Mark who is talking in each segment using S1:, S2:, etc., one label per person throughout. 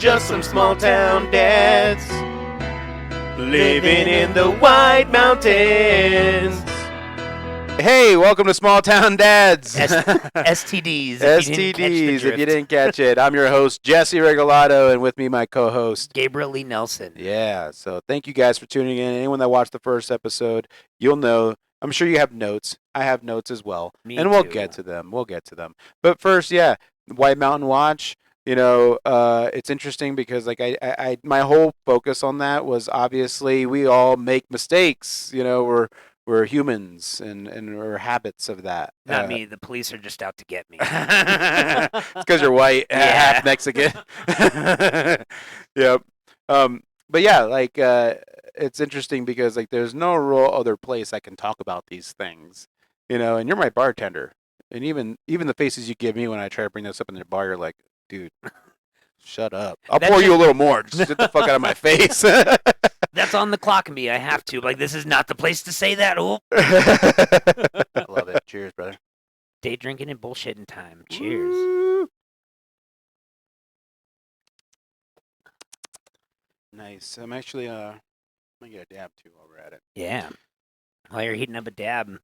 S1: just some small town dads living in the White Mountains. Hey, welcome to Small Town Dads.
S2: STDs.
S1: STDs, if you didn't catch it. I'm your host, Jesse Regalado, and with me, my co-host,
S2: Gabriel Lee Nelson.
S1: Yeah, so thank you guys for tuning in. Anyone that watched the first episode, you'll know. I'm sure you have notes. I have notes as well.
S2: Me
S1: We'll
S2: too.
S1: get to them. But first, yeah, White Mountain Watch. You know, it's interesting because like I my whole focus on that was obviously we all make mistakes. You know, we're humans and we're habits of that.
S2: Not me. The police are just out to get me.
S1: It's because you're white,
S2: Yeah.
S1: half Mexican. Yep. But yeah, like it's interesting because like there's no real other place I can talk about these things, you know. And you're my bartender, and even the faces you give me when I try to bring this up in the bar, you're like, dude, shut up. I'll pour you a little more. Just get the fuck out of my face.
S2: That's on the clock of me. I have to. Like, this is not the place to say that. Oh.
S1: I love it. Cheers, brother.
S2: Day drinking and bullshitting time. Cheers.
S1: Woo. Nice. I'm actually I'm gonna get a dab too while we're at it.
S2: Yeah. While you're heating up a dab,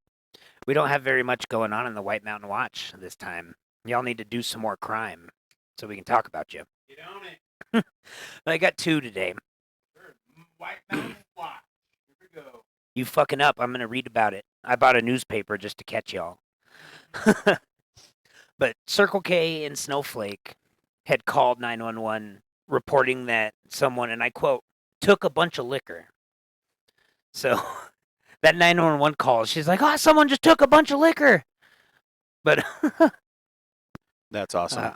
S2: we don't have very much going on in the White Mountain Watch this time. Y'all need to do some more crime so we can talk about you.
S1: Get on it.
S2: But I got two today.
S1: White Mountain Watch. Here we go.
S2: You fucking up. I'm going to read about it. I bought a newspaper just to catch y'all. But Circle K and Snowflake had called 911 reporting that someone, and I quote, took a bunch of liquor. So that 911 call, she's like, oh, someone just took a bunch of liquor. But
S1: That's awesome.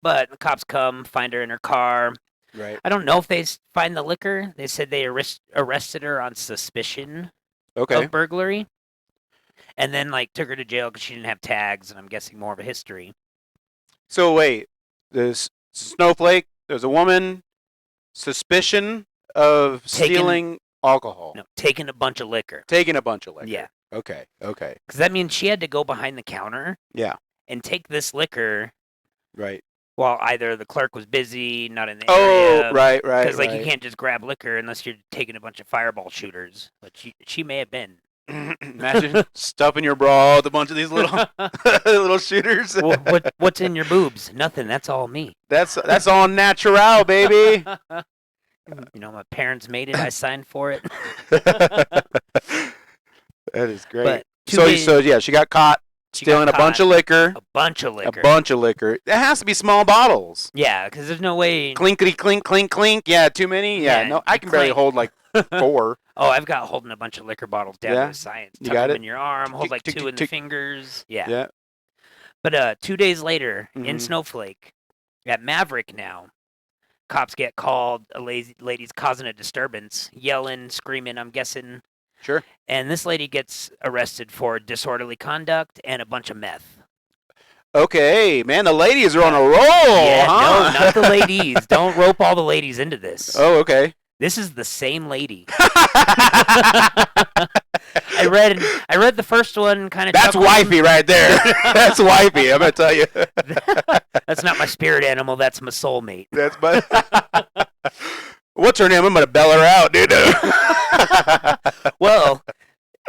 S2: but the cops come, find her in her car.
S1: Right.
S2: I don't know if they find the liquor. They said they arrested her on suspicion
S1: Okay.
S2: of burglary. And then, like, took her to jail because she didn't have tags, and I'm guessing more of a history.
S1: So wait, this Snowflake. There's a woman suspicion of stealing alcohol.
S2: No, taking a bunch of liquor.
S1: Taking a bunch of liquor.
S2: Yeah.
S1: Okay.
S2: Because that means she had to go behind the counter.
S1: Yeah.
S2: And take this liquor
S1: Right.
S2: while either the clerk was busy, not in the
S1: Oh,
S2: area.
S1: right.
S2: Because, like, you can't just grab liquor unless you're taking a bunch of fireball shooters. But she may have been.
S1: Imagine stuffing your bra with a bunch of these little little shooters.
S2: Well, what's in your boobs? Nothing. That's all me.
S1: That's all natural, baby.
S2: You know, my parents made it. I signed for it.
S1: That is great.
S2: But
S1: So yeah, she got caught stealing a bunch of liquor.
S2: A bunch of liquor.
S1: A bunch of liquor. It has to be small bottles.
S2: Yeah, because there's no way.
S1: Clinkety clink clink clink. Yeah, too many. Yeah,
S2: Yeah,
S1: no, I can barely
S2: clink.
S1: hold like 4.
S2: Oh, I've got holding a bunch of liquor bottles down
S1: Yeah?
S2: to science.
S1: You
S2: Tuck
S1: got
S2: them
S1: it?
S2: in your arm. Hold like
S1: Tick,
S2: 2
S1: tick,
S2: in the
S1: tick.
S2: fingers. Yeah.
S1: Yeah.
S2: But 2 days later, in
S1: Mhm.
S2: Snowflake, at Maverick now, cops get called. A lady's causing a disturbance, yelling, screaming, I'm guessing.
S1: Sure.
S2: And this lady gets arrested for disorderly conduct and a bunch of meth.
S1: Okay, man, the ladies are on a roll.
S2: Yeah,
S1: huh?
S2: no, not the ladies. Don't rope all the ladies into this.
S1: Oh, okay.
S2: This is the same lady. I read the first one, kind of.
S1: That's wifey right there. That's wifey. I'm gonna tell you.
S2: That's not my spirit animal. That's my soulmate.
S1: That's my. What's her name? I'm gonna bell her out, dude.
S2: Well,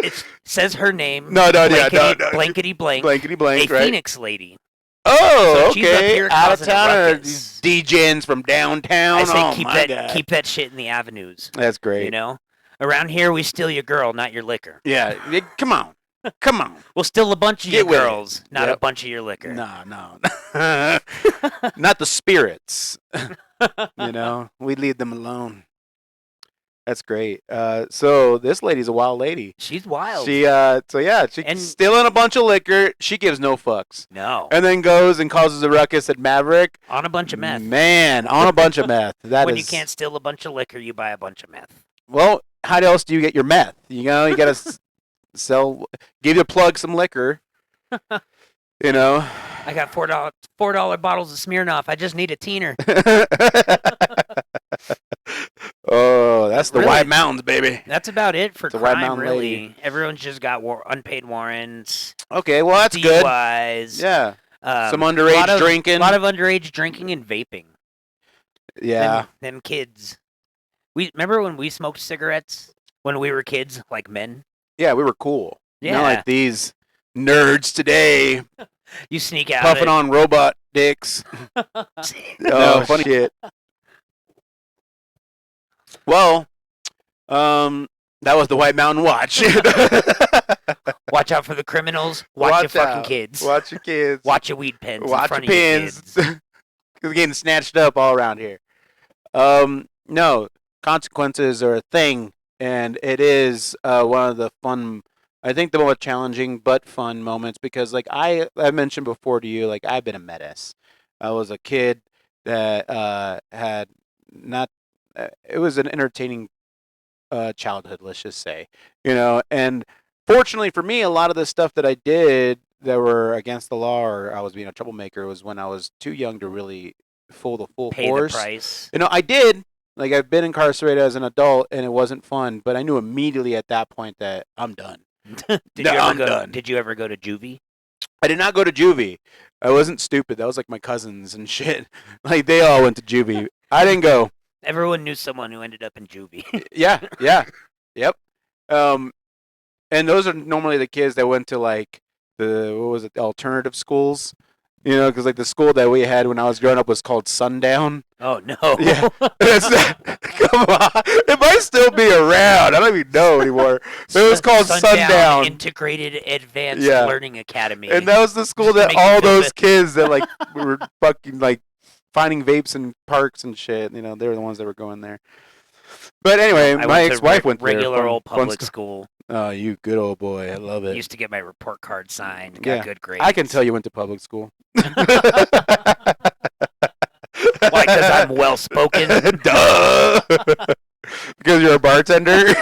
S2: it says her name.
S1: No, yeah, no.
S2: Blankety blank.
S1: Blankety
S2: A
S1: blank, right?
S2: Phoenix lady.
S1: Oh,
S2: So she's up
S1: okay.
S2: here
S1: Out of
S2: causing a
S1: town,
S2: ruckus.
S1: these DJs from downtown.
S2: I say
S1: oh my God.
S2: keep that shit in the avenues.
S1: That's great.
S2: You know, around here we steal your girl, not your liquor.
S1: Yeah, come on.
S2: We'll steal a bunch of
S1: Get
S2: your
S1: with it.
S2: girls, not a
S1: Yep.
S2: bunch of your liquor.
S1: No. Not the spirits. You know, we leave them alone. That's great. So this lady's a wild lady.
S2: She's wild.
S1: She's
S2: And-
S1: stealing a bunch of liquor. She gives no fucks.
S2: No.
S1: And then goes and causes a ruckus at Maverick.
S2: On a bunch of meth.
S1: Man, on a bunch of meth.
S2: When you can't steal a bunch of liquor, you buy a bunch of meth.
S1: Well, how else do you get your meth? You know, you gotta sell. Give you a plug some liquor. You know.
S2: I got $4 bottles of Smirnoff. I just need a teener.
S1: Oh, that's the
S2: Really?
S1: White Mountains, baby.
S2: That's about it for
S1: The White
S2: crime,
S1: Mountain
S2: really.
S1: lady.
S2: Everyone's just got unpaid warrants,
S1: Okay, well that's good.
S2: DUIs.
S1: Yeah. Some
S2: a
S1: underage
S2: lot of,
S1: drinking.
S2: A lot of underage drinking and vaping.
S1: Yeah.
S2: Them kids. We remember when we smoked cigarettes when we were kids, like men.
S1: Yeah, we were cool.
S2: Yeah.
S1: Not like these nerds today
S2: You sneak out.
S1: puffing on robot dicks. Oh, funny shit. Well, that was the White Mountain Watch.
S2: Watch out for the criminals. Watch your fucking
S1: out.
S2: kids.
S1: Watch your kids.
S2: Watch your weed pens.
S1: Watch
S2: in front
S1: your
S2: of your
S1: pins.
S2: kids.
S1: Because getting snatched up all around here. No, consequences are a thing, and it is one of the fun. I think the most challenging but fun moments because, like I mentioned before to you, like I've been a menace. I was a kid that had not. It was an entertaining childhood, let's just say, and fortunately for me, a lot of the stuff that I did that were against the law or I was being a troublemaker was when I was too young to really full
S2: Pay
S1: force.
S2: the price.
S1: I did. Like I've been incarcerated as an adult, and it wasn't fun. But I knew immediately at that point that I'm done. I'm done.
S2: Did you ever go to juvie?
S1: I did not go to juvie. I wasn't stupid. That was like my cousins and shit. Like they all went to juvie. I didn't go.
S2: Everyone knew someone who ended up in juvie.
S1: Yeah. Yep. And those are normally the kids that went to like the alternative schools. Because like the school that we had when I was growing up was called Sundown.
S2: Oh no!
S1: Yeah, come on, it might still be around. I don't even know anymore. But it was called Sundown
S2: Integrated Advanced
S1: Yeah.
S2: Learning Academy.
S1: and that was the school that all those kids that like were fucking like finding vapes in parks and shit. They were the ones that were going there. But anyway,
S2: I
S1: my
S2: went to
S1: ex-wife went there.
S2: regular old
S1: Fun
S2: public
S1: stuff.
S2: school.
S1: Oh, you good old boy! I love it.
S2: Used to get my report card signed.
S1: Yeah.
S2: Got good grades.
S1: I can tell you went to public school.
S2: Why? Because I'm well spoken.
S1: Duh. Because you're a bartender.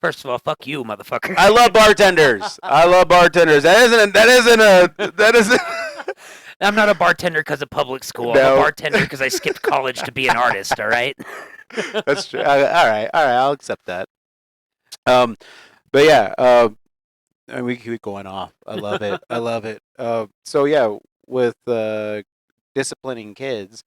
S2: First of all, fuck you, motherfucker.
S1: I love bartenders. That isn't.
S2: I'm not a bartender because of public school. I'm
S1: No.
S2: a bartender because I skipped college to be an artist. All right.
S1: That's true. All right. I'll accept that. But yeah. And we keep going off. I love it. So yeah, with disciplining kids,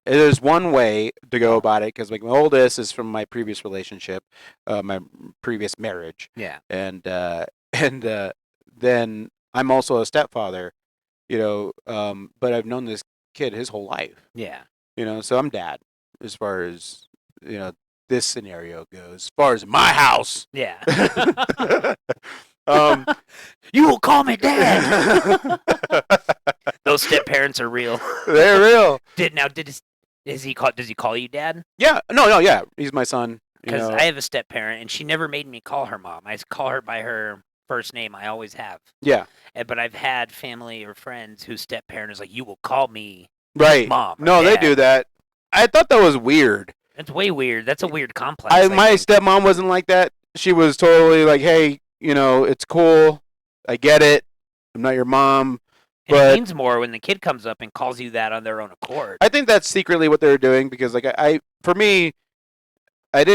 S1: there's one way to go about it because like my oldest is from my previous relationship, my previous marriage,
S2: Yeah.
S1: and then I'm also a stepfather, but I've known this kid his whole life,
S2: Yeah.
S1: so I'm dad as far as this scenario goes. As far as my house,
S2: Yeah.
S1: you
S2: will call me dad. Those step parents are real.
S1: They're real.
S2: Does he call you dad?
S1: Yeah. No. Yeah. He's my son.
S2: Because I have a step parent, and she never made me call her mom. I call her by her first name. I always have.
S1: Yeah.
S2: But I've had family or friends whose step parent is like, you will call me
S1: Right.
S2: mom. or
S1: No, they
S2: dad."
S1: do that. I thought that was weird.
S2: That's way weird. That's a weird complex.
S1: My
S2: think.
S1: stepmom wasn't like that. She was totally like, hey, it's cool. I get it. I'm not your mom.
S2: And
S1: but-
S2: it means more when the kid comes up and calls you that on their own accord.
S1: I think that's secretly what they were doing because, like, for me, we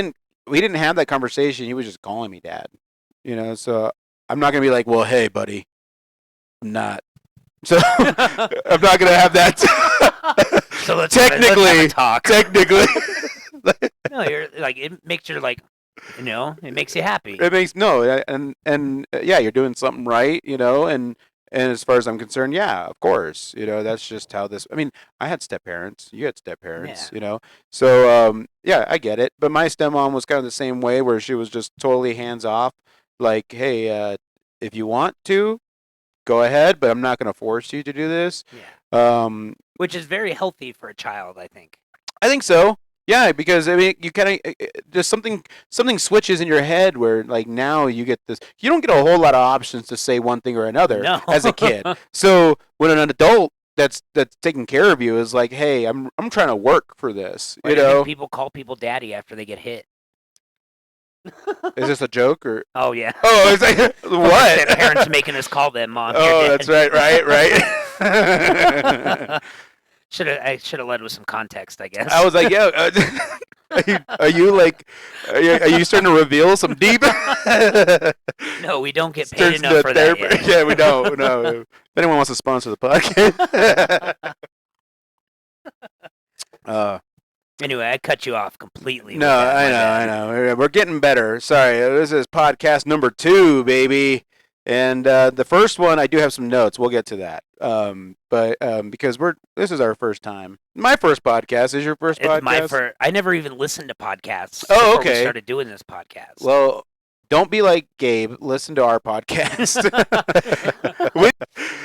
S1: didn't have that conversation. He was just calling me dad, so I'm not going to be like, well, hey, buddy, I'm not. So I'm not going to have that.
S2: So let's
S1: Technically-
S2: have a talk.
S1: Technically.
S2: No, you're like it makes you like, it makes you happy.
S1: It makes yeah, you're doing something right, and as far as I'm concerned, yeah, of course, that's just how this. I mean, I had step parents, you had step parents, so yeah, I get it. But my stepmom was kind of the same way, where she was just totally hands off, like, hey, if you want to, go ahead, but I'm not going to force you to do this.
S2: Yeah. Which is very healthy for a child, I think.
S1: I think so. Yeah, because I mean, you kind of just something switches in your head where like now you get this. You don't get a whole lot of options to say one thing or another
S2: No.
S1: as a kid. So when an adult that's taking care of you is like, hey, I'm trying to work for this.
S2: Why do you think people call people daddy after they get hit?
S1: Is this a joke or?
S2: Oh yeah.
S1: Oh, it's like what?
S2: Their parents making us call them mom.
S1: Oh,
S2: your
S1: that's
S2: dad.
S1: right.
S2: I should have led with some context, I guess.
S1: I was like, yeah. Are you starting to reveal some deep?
S2: No, we don't get paid
S1: Turns
S2: enough
S1: into
S2: for that
S1: therapy.
S2: yet.
S1: Yeah, we don't. No. If anyone wants to sponsor the podcast,
S2: Anyway, I cut you off completely.
S1: No,
S2: with that,
S1: I
S2: my
S1: know,
S2: bad.
S1: I know. We're getting better. Sorry, this is podcast number 2, baby. And the first one, I do have some notes. We'll get to that. But because this is our first time. My first podcast is your first
S2: It's my
S1: podcast.
S2: first. I never even listened to podcasts
S1: Oh,
S2: before we
S1: okay.
S2: started doing this podcast.
S1: Well, don't be like Gabe. Listen to our podcast.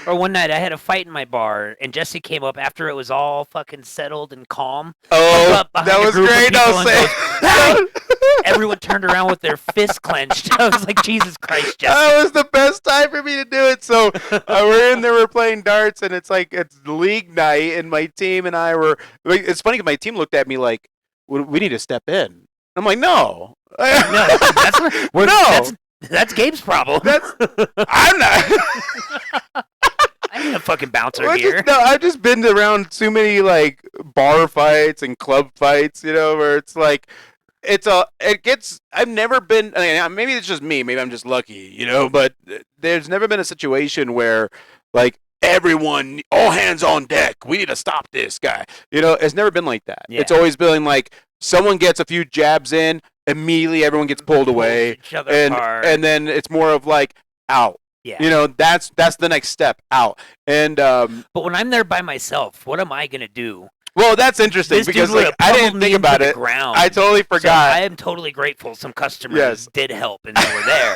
S2: Or one night I had a fight in my bar, and Jesse came up after it was all fucking settled and calm.
S1: Oh,
S2: up behind
S1: that
S2: a
S1: was
S2: group of
S1: great.
S2: people
S1: I'll
S2: and
S1: say.
S2: Everyone turned around with their fists clenched. I was like, Jesus Christ, Jesse.
S1: That was the best time for me to do it. So we're in there, we're playing darts, and it's league night, and my team and I were. Like, it's funny because my team looked at me like, "We need to step in." I'm like, "No,
S2: No, that's Gabe's problem.
S1: I'm not."
S2: I need a fucking bouncer
S1: Well,
S2: here.
S1: no, I've just been around too many like bar fights and club fights, where it's like I've never been. I mean, maybe it's just me. Maybe I'm just lucky, But there's never been a situation where like everyone, all hands on deck. We need to stop this guy. It's never been like that.
S2: Yeah.
S1: It's always been like someone gets a few jabs in, immediately everyone gets pulled away,
S2: Each other
S1: and
S2: apart.
S1: and then it's more of like out.
S2: Yeah.
S1: That's the next step, out. And
S2: But when I'm there by myself, what am I gonna do?
S1: well, that's interesting
S2: This
S1: because
S2: dude would've
S1: I
S2: pummeled
S1: didn't
S2: me
S1: think
S2: into
S1: about
S2: the
S1: it.
S2: ground.
S1: I totally
S2: So
S1: forgot.
S2: I am totally grateful some customers
S1: Yes.
S2: did help and they were there.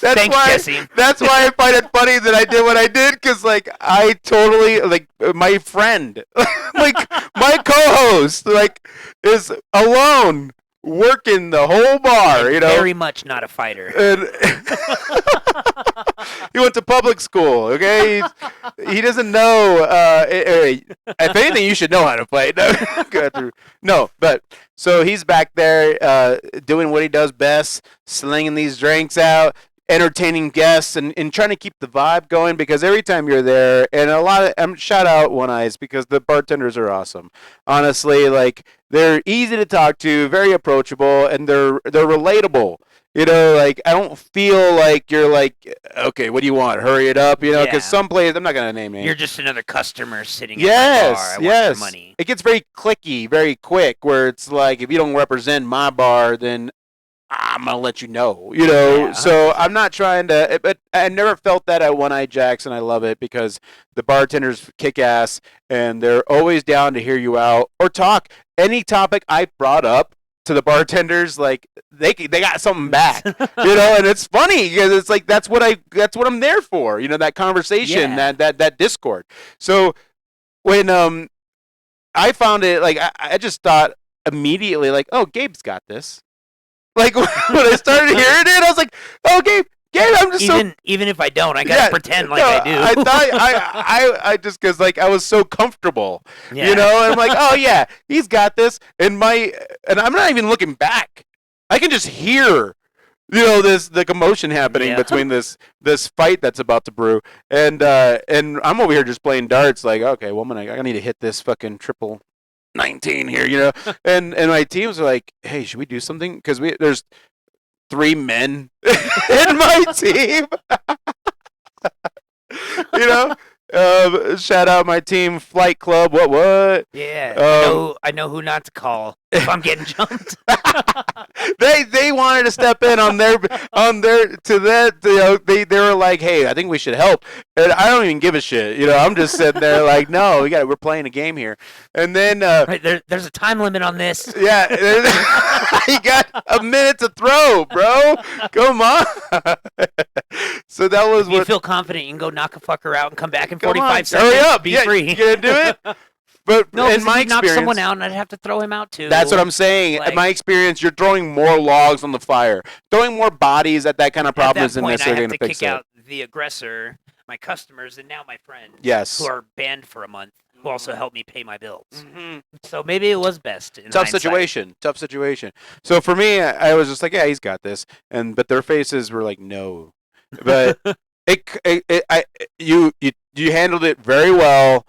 S1: That's
S2: Thanks,
S1: why.
S2: Jesse.
S1: That's why I find it funny that I did what I did, because like I totally like my friend, like my co-host, like is alone working the whole bar.
S2: And very much not a fighter.
S1: And he went to public school. Okay, he doesn't know. If anything, you should know how to fight. No, but so he's back there doing what he does best, slinging these drinks out, entertaining guests, and trying to keep the vibe going. Because every time you're there, and a lot of shout out One Eyes, because the bartenders are awesome. Honestly, like they're easy to talk to, very approachable, and they're relatable. Like I don't feel like you're like, okay, what do you want? Hurry it up, because
S2: Yeah.
S1: some places, I'm not gonna name names.
S2: You're just another customer sitting at my bar. I want your
S1: Yes.
S2: money.
S1: It gets very clicky, very quick, where it's like, if you don't represent my bar, then I'm gonna let you know.
S2: Yeah,
S1: So I'm not trying to, but I never felt that at One Eye Jacks, and I love it because the bartenders kick ass, and they're always down to hear you out or talk any topic I brought up to the bartenders. Like they got something back, and it's funny because it's like that's what I'm there for. That conversation,
S2: Yeah.
S1: that discord. So when I found it, like I just thought immediately, like, oh, Gabe's got this. Like when I started hearing it, I was like, oh, Gabe, I'm just
S2: even if I don't, I gotta pretend like I do.
S1: I thought I just because like I was so comfortable,
S2: Yeah.
S1: and I'm like, oh yeah, he's got this, and I'm not even looking back. I can just hear, the commotion happening
S2: Yeah.
S1: between this fight that's about to brew, and I'm over here just playing darts, like, okay, well, I need to hit this fucking triple 19 here, and my teams are like, hey, should we do something? Because there's 3 men in my team. Shout out my team, Flight Club. What?
S2: Yeah. I know who not to call if I'm getting jumped.
S1: They wanted to step in on their to that. They were like, hey, I think we should help, and I don't even give a shit. I'm just sitting there like, no, we're playing a game here, and then
S2: Right, there's a time limit on this.
S1: yeah, you got a minute to throw, bro. Come on. So that was
S2: If you
S1: what.
S2: feel confident, you can go knock a fucker out and come back in
S1: Come
S2: 45
S1: on,
S2: seconds.
S1: hurry up.
S2: Be
S1: Yeah,
S2: free.
S1: you gonna do it? But
S2: No,
S1: in my
S2: if knock
S1: experience,
S2: someone out, and I'd have to throw him out too.
S1: that's what I'm saying.
S2: Like-
S1: In my experience, you're throwing more logs on the fire, throwing more bodies at that kind of
S2: At
S1: problem
S2: that
S1: isn't
S2: point, I
S1: necessarily
S2: have
S1: going
S2: to
S1: to fix
S2: kick
S1: it.
S2: out the aggressor, my customers, and now my friend,
S1: Yes.
S2: who are banned for a month, who also helped me pay my bills.
S1: Mhm.
S2: So maybe it was best. In
S1: Tough
S2: hindsight.
S1: situation. So for me, I was just like, yeah, he's got this, but their faces were like, no. But you handled it very well.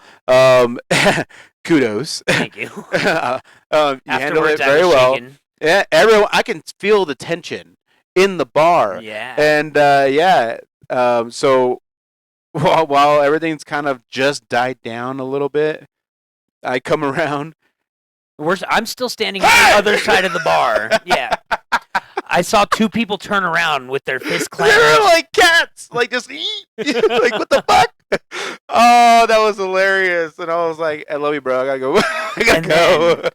S1: Kudos.
S2: Thank you.
S1: You handled it
S2: Afterwards, I
S1: very
S2: was
S1: well.
S2: shaken.
S1: Yeah, everyone. I can feel the tension in the bar.
S2: Yeah.
S1: And so while everything's kind of just died down a little bit, I come around
S2: I'm still standing on the other side of the bar. Yeah. I saw two people turn around with their fists
S1: They were
S2: clenched.
S1: like cats, like just eat. Like what the fuck? Oh, that was hilarious. And I was like, I love you, bro. I gotta go. I gotta
S2: And
S1: go.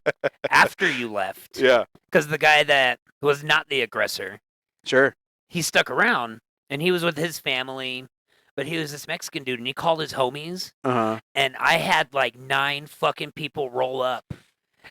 S2: After you left,
S1: Yeah,
S2: because the guy that was not the aggressor,
S1: sure.
S2: he stuck around and he was with his family, but he was this Mexican dude and he called his homies.
S1: Uh-huh.
S2: And I had like 9 fucking people roll up.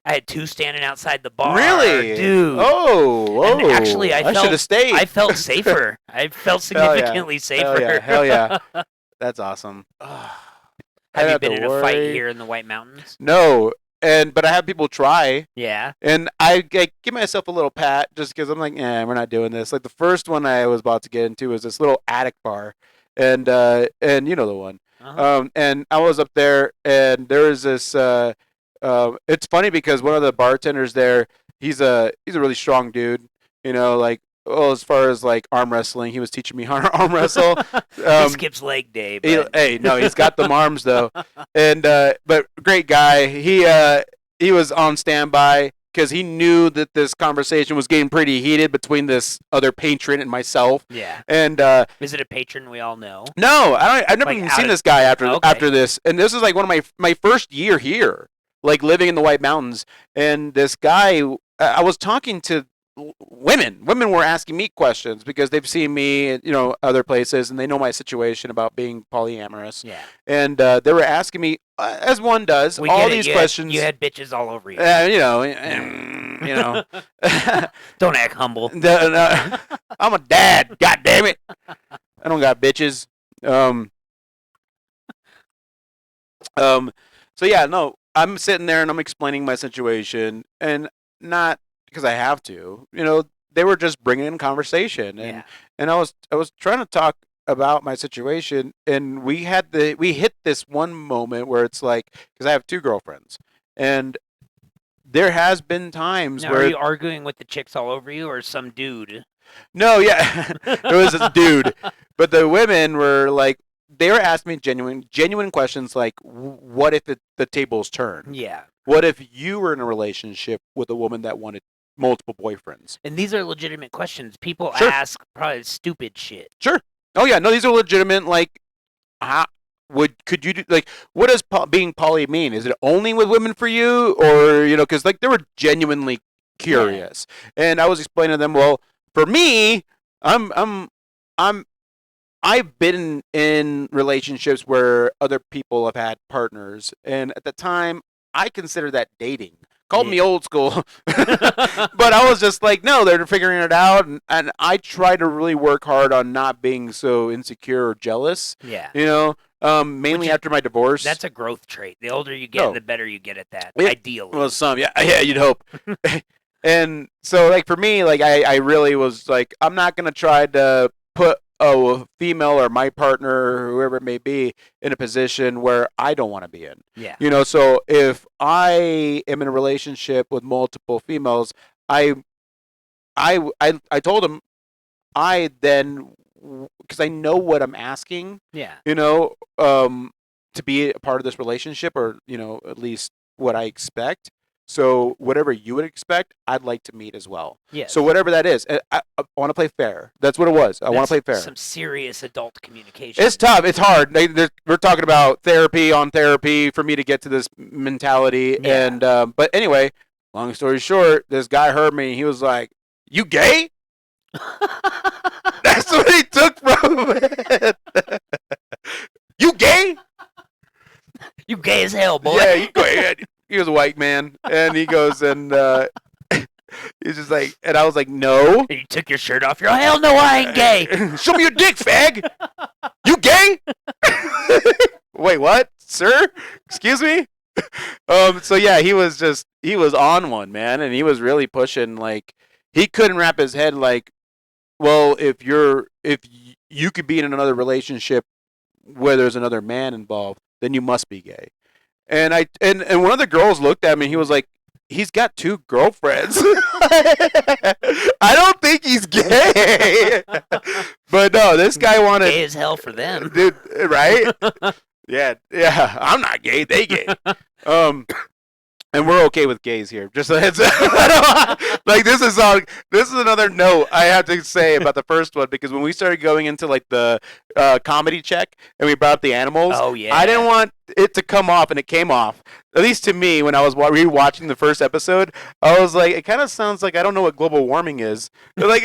S2: I had 2 standing outside the bar.
S1: Really?
S2: Dude.
S1: Oh,
S2: And actually, I
S1: should
S2: felt-
S1: have stayed.
S2: I felt safer. I felt
S1: Hell yeah.
S2: significantly safer.
S1: Hell yeah. Hell yeah. That's awesome.
S2: Have you been in a fight here in the White Mountains?
S1: No, but I have people try,
S2: Yeah.
S1: and I give myself a little pat just because I'm like, we're not doing this. Like the first one I was about to get into was this little attic bar, and you know the one.
S2: Uh-huh.
S1: And I was up there, and there was this. It's funny because one of the bartenders there, he's a really strong dude. You know, like as far as like arm wrestling, he was teaching me how to arm wrestle.
S2: He skips leg day. But...
S1: Hey, no, he's got them arms though, and but great guy. He was on standby because he knew that this conversation was getting pretty heated between this other patron and myself.
S2: Yeah.
S1: And
S2: Is it a patron we all know?
S1: no, I've never
S2: Like
S1: even
S2: out
S1: seen
S2: of-
S1: this guy after
S2: Okay.
S1: after this, and this is like one of my first year here, like living in the White Mountains, and this guy, I was talking to women. Women were asking me questions because they've seen me, other places, and they know my situation about being polyamorous,
S2: Yeah.
S1: and they were asking me, as one does,
S2: We
S1: all
S2: get it.
S1: these
S2: You
S1: questions.
S2: you had bitches all over you.
S1: You know.
S2: Don't act humble.
S1: No, I'm a dad. God damn it! I don't got bitches. So yeah, no, I'm sitting there and I'm explaining my situation, and not because I have to. They were just bringing in conversation, and
S2: Yeah.
S1: and I was trying to talk about my situation, and we hit this one moment where it's like, because I have 2 girlfriends, and there has been times
S2: Now,
S1: where
S2: are you arguing with the chicks all over you or some dude?
S1: no, yeah, it was a dude, but the women were like, they were asking me genuine questions like, what if the tables turned?
S2: Yeah.
S1: What if you were in a relationship with a woman that wanted multiple boyfriends?
S2: And these are legitimate questions. People
S1: Sure.
S2: ask probably stupid shit.
S1: Sure. Oh yeah, no, these are legitimate. Like, could you do, like, what does being poly mean? Is it only with women for you, or because like they were genuinely curious, and I was explaining to them, well, for me, I've been in relationships where other people have had partners, and at the time, I consider that dating. Called me old school, but I was just like, no, they're figuring it out, and I try to really work hard on not being so insecure or jealous.
S2: Yeah.
S1: Mainly
S2: Which is-
S1: after my divorce.
S2: That's a growth trait. The older you get,
S1: No.
S2: the better you get at that.
S1: Yeah.
S2: Ideally.
S1: Well, some, yeah, you'd hope. And so, like, for me, like, I really was like, I'm not gonna try to put a female or my partner or whoever it may be in a position where I don't want to be in.
S2: Yeah.
S1: So if I am in a relationship with multiple females, I told him, I then, because I know what I'm asking,
S2: Yeah.
S1: to be a part of this relationship, or at least what I expect. So whatever you would expect, I'd like to meet as well.
S2: Yes.
S1: So whatever that is, I want to play fair. That's what it was. I want to play fair.
S2: Some serious adult communication.
S1: It's tough. It's hard. We're talking about therapy on therapy for me to get to this mentality.
S2: Yeah.
S1: And but anyway, long story short, this guy heard me. He was like, "You gay?" That's what he took from it. You gay?
S2: You gay as hell, boy.
S1: Yeah, you go ahead. He was a white man, and he goes and he's just like, and I was like, no.
S2: You took your shirt off. You're like, hell no, I ain't gay.
S1: Show me your dick, fag. You gay? Wait, what, sir? Excuse me. So yeah, he was on one, man, and he was really pushing. Like, he couldn't wrap his head like, well, if you could be in another relationship where there's another man involved, then you must be gay. And and one of the girls looked at me, and he was like, he's got 2 girlfriends. I don't think he's gay. But no, this guy wanted,
S2: Gay as hell for them.
S1: dude, right? Yeah, I'm not gay, they gay. And we're okay with gays here. Just a heads up. Like this is another note I have to say about the first one, because when we started going into like the comedy check and we brought up the animals,
S2: Oh yeah.
S1: I didn't want it to come off, and it came off. At least to me, when I was rewatching the first episode, I was like, it kind of sounds like I don't know what global warming is. Like,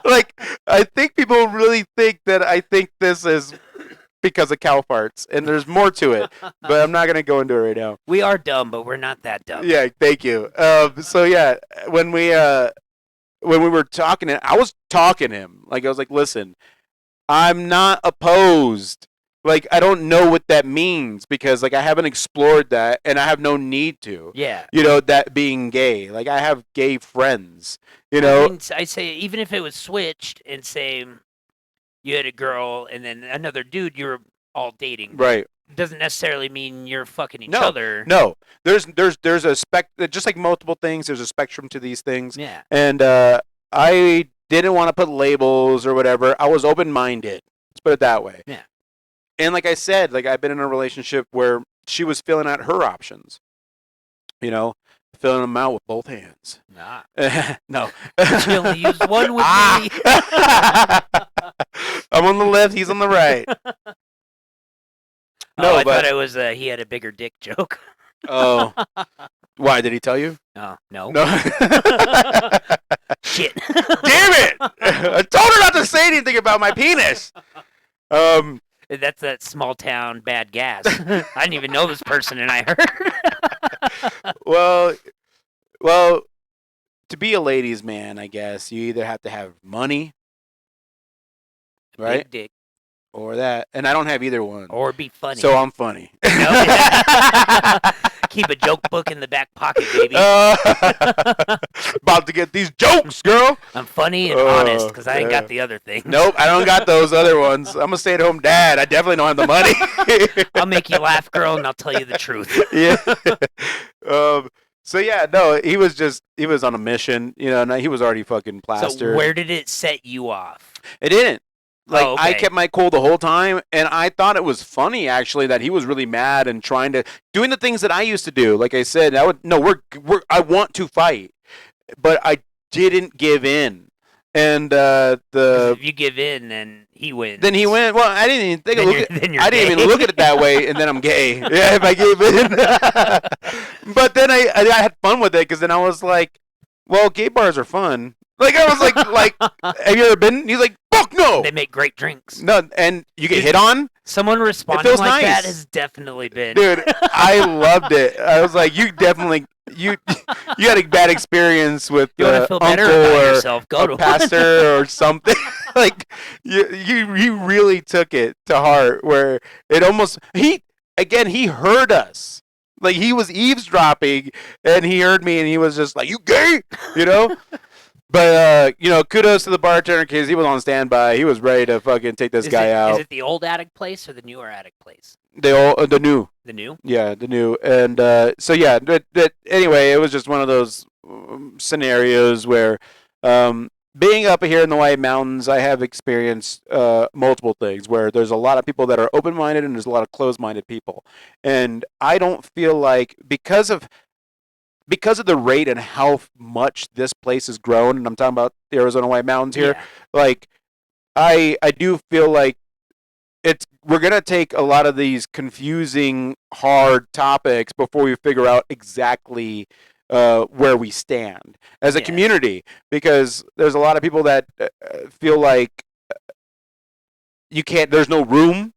S1: like I think people really think that I think this is because of cow farts, and there's more to it, but I'm not gonna go into it right now.
S2: We are dumb, but we're not that dumb.
S1: Yeah, thank you. So yeah, when we were talking, I was talking to him. Like I was like, listen, I'm not opposed. Like I don't know what that means, because like I haven't explored that, and I have no need to.
S2: Yeah.
S1: You know, that being gay. Like I have gay friends. You
S2: I
S1: know,
S2: mean, I say even if it was switched and say you had a girl and then another dude you're all dating,
S1: right?
S2: doesn't necessarily mean you're fucking each
S1: No,
S2: other.
S1: no. There's a just like multiple things. There's a spectrum to these things.
S2: Yeah.
S1: And I didn't want to put labels or whatever. I was open minded. Let's put it that way.
S2: Yeah.
S1: And like I said, like I've been in a relationship where she was filling out her options. You know, filling them out with both hands.
S2: Nah.
S1: No.
S2: She only used one with me.
S1: I'm on the left. He's on the right.
S2: No, I thought it was he had a bigger dick joke.
S1: Oh. Why did he tell you?
S2: No.
S1: No.
S2: Shit.
S1: Damn it! I told her not to say anything about my penis.
S2: That's that small town bad gas. I didn't even know this person, and I heard.
S1: well, to be a ladies' man, I guess you either have to have money, right,
S2: Big dick,
S1: or that, and I don't have either one.
S2: or be funny.
S1: So I'm funny.
S2: Keep a joke book in the back pocket, baby.
S1: About to get these jokes, girl.
S2: I'm funny and honest because I ain't got the other thing.
S1: Nope, I don't got those other ones. I'm a stay-at-home dad. I definitely don't have the money.
S2: I'll make you laugh, girl, and I'll tell you the truth.
S1: Yeah. So yeah, no, he was on a mission, you know, and he was already fucking plastered.
S2: So where did it set you off?
S1: It didn't. Like I
S2: okay.
S1: kept my cool the whole time, and I thought it was funny actually that he was really mad and trying to doing the things that I used to do. Like I said, I want to fight, but I didn't give in. And
S2: if you give in, then he wins.
S1: Then he went. Well, I didn't even think
S2: Then
S1: of
S2: you're-
S1: look.
S2: then you're
S1: I didn't
S2: gay.
S1: even look at it that way, and then I'm gay. Yeah, if I gave in. But then I had fun with it, because then I was like, well, gay bars are fun. Like I was like, have you ever been? He's like, fuck no.
S2: They make great drinks.
S1: No, and you get hit on.
S2: Someone responding
S1: feels
S2: like that
S1: nice.
S2: has definitely been.
S1: Dude, I loved it. I was like, you definitely you had a bad experience with
S2: You want to feel better
S1: uncle
S2: about
S1: or
S2: yourself? Go to
S1: a pastor or something. Like you really took it to heart, where it almost he heard us. Like he was eavesdropping, and he heard me, and he was just like, you gay, you know. But kudos to the bartender, because he was on standby. He was ready to fucking take this guy out.
S2: Is it the old attic place or the newer attic place?
S1: The new.
S2: The new?
S1: Yeah, the new. And so yeah, anyway, it was just one of those scenarios where being up here in the White Mountains, I have experienced multiple things where there's a lot of people that are open-minded and there's a lot of closed-minded people. And I don't feel like because of the rate and how much this place has grown, and I'm talking about the Arizona White Mountains here,
S2: Yeah.
S1: like I do feel like we're gonna take a lot of these confusing, hard topics before we figure out exactly where we stand as a
S2: Yes.
S1: community, because there's a lot of people that feel like you can't. There's no room,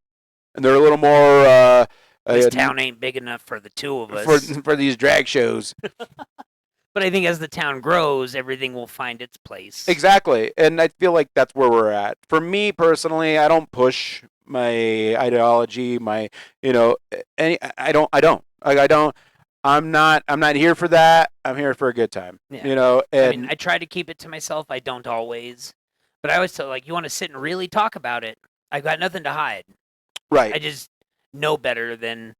S1: and they're a little more.
S2: This town ain't big enough for the two of us.
S1: for these drag shows.
S2: But I think as the town grows, everything will find its place.
S1: Exactly, and I feel like that's where we're at. For me personally, I don't push my ideology, my I don't. I'm not here for that. I'm here for a good time.
S2: Yeah.
S1: And
S2: I try to keep it to myself. I don't always, but I always tell you want to sit and really talk about it. I've got nothing to hide.
S1: right.
S2: I just know better than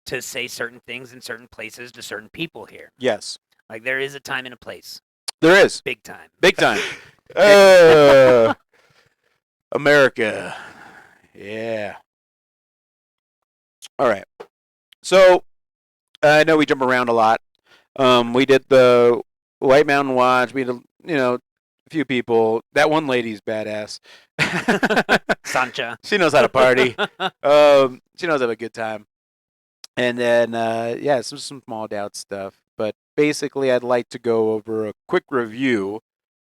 S2: to say certain things in certain places to certain people here.
S1: Yes,
S2: Like there is a time and a place,
S1: there is
S2: big time.
S1: big time. America, yeah. All right. So, I know we jump around a lot. We did the White Mountain Watch. We did, a few people. That one lady's badass.
S2: Sancha.
S1: She knows how to party. She knows how to have a good time. And then, some small doubt stuff. But basically, I'd like to go over a quick review.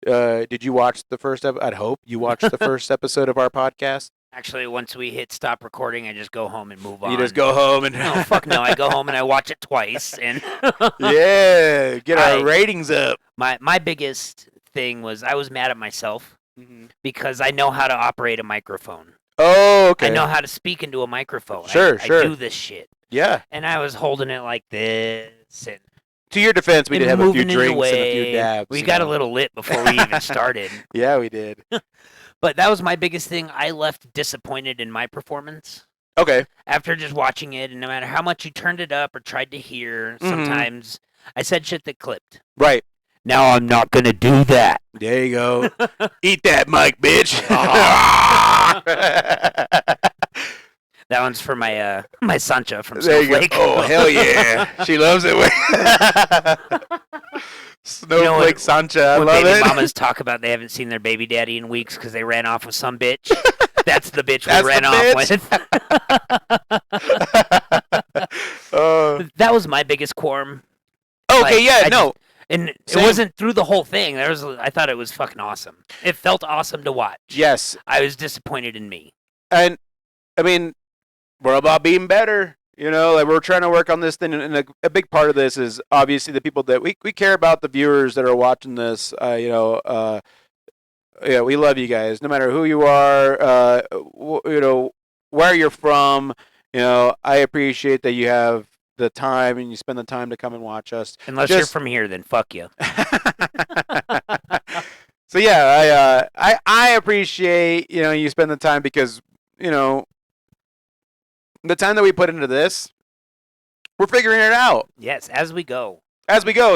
S1: Did you watch the first episode? I'd hope you watched the first episode of our podcast.
S2: Actually, once we hit stop recording, I just go home and move on.
S1: You just go home and
S2: No, fuck no. I go home and I watch it twice, and
S1: yeah, get our ratings up.
S2: My biggest thing was I was mad at myself because I know how to operate a microphone.
S1: Oh, okay.
S2: I know how to speak into a microphone.
S1: Sure.
S2: I do this shit.
S1: Yeah.
S2: And I was holding it like this. And
S1: to your defense, we did have a few drinks and a few dabs.
S2: We got a little lit before we even started.
S1: Yeah, we did.
S2: But that was my biggest thing. I left disappointed in my performance.
S1: Okay.
S2: After just watching it, and no matter how much you turned it up or tried to hear, sometimes I said shit that clipped.
S1: Right.
S2: Now I'm not going to do that.
S1: There you go. Eat that mic, bitch.
S2: That one's for my my Sancha from
S1: Snowflake. Oh, hell yeah. She loves it. Snowflake Sancha. I
S2: when
S1: love
S2: baby
S1: it.
S2: mamas talk about they haven't seen their baby daddy in weeks because they ran off with some bitch. That's the bitch we ran off with. That was my biggest quorum.
S1: Okay,
S2: And
S1: Same.
S2: it wasn't through the whole thing. I thought it was fucking awesome. It felt awesome to watch.
S1: Yes.
S2: I was disappointed in me.
S1: And, I mean, we're about being better. Like we're trying to work on this thing. And a big part of this is obviously the people that we care about, the viewers that are watching this. We love you guys. No matter who you are, where you're from. I appreciate that you have the time and you spend the time to come and watch us.
S2: Unless you're from here, then fuck you.
S1: So yeah, I appreciate you spend the time because the time that we put into this, we're figuring it out.
S2: Yes, as we go.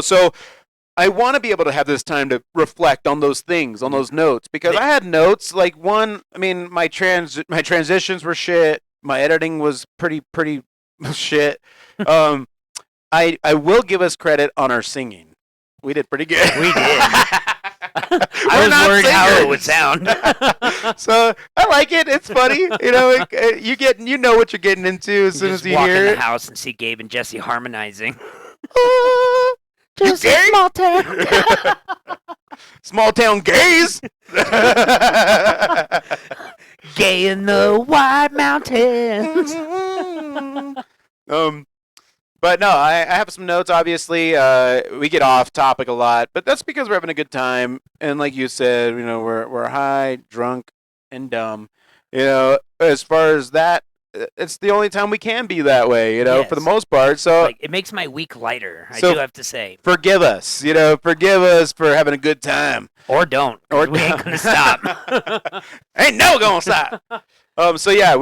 S1: So I want to be able to have this time to reflect on those things, on those notes, because I had notes like my transitions were shit. My editing was pretty shit. I will give us credit on our singing. We did pretty good.
S2: We did. I was worried how it would sound.
S1: So I like it. It's funny. You know what you're getting into as soon as you
S2: walk
S1: hear
S2: in
S1: it.
S2: the house and see Gabe and Jesse harmonizing.
S1: Just a small town. Small town gays.
S2: Gay in the White Mountains.
S1: But no, I have some notes. Obviously, we get off topic a lot, but that's because we're having a good time. And like you said, we're high, drunk, and dumb. As far as that, it's the only time we can be that way. For the most part. So
S2: it makes my week lighter. I
S1: So-
S2: do have to say.
S1: forgive us. Forgive us for having a good time.
S2: Or don't.
S1: Or
S2: we ain't gonna stop.
S1: Ain't no gonna stop. So yeah,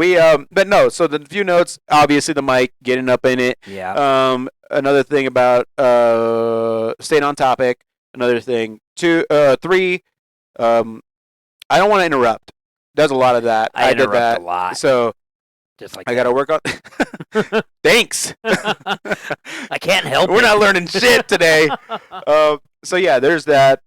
S1: but no. So the few notes, obviously the mic, getting up in it.
S2: Yeah.
S1: Another thing about staying on topic. Another thing. 3. I don't want to interrupt. There's a lot of that.
S2: I
S1: did that
S2: a lot.
S1: So
S2: Just like
S1: I got to work on. Thanks.
S2: I can't help
S1: We're
S2: it.
S1: not learning shit today. So yeah, there's that.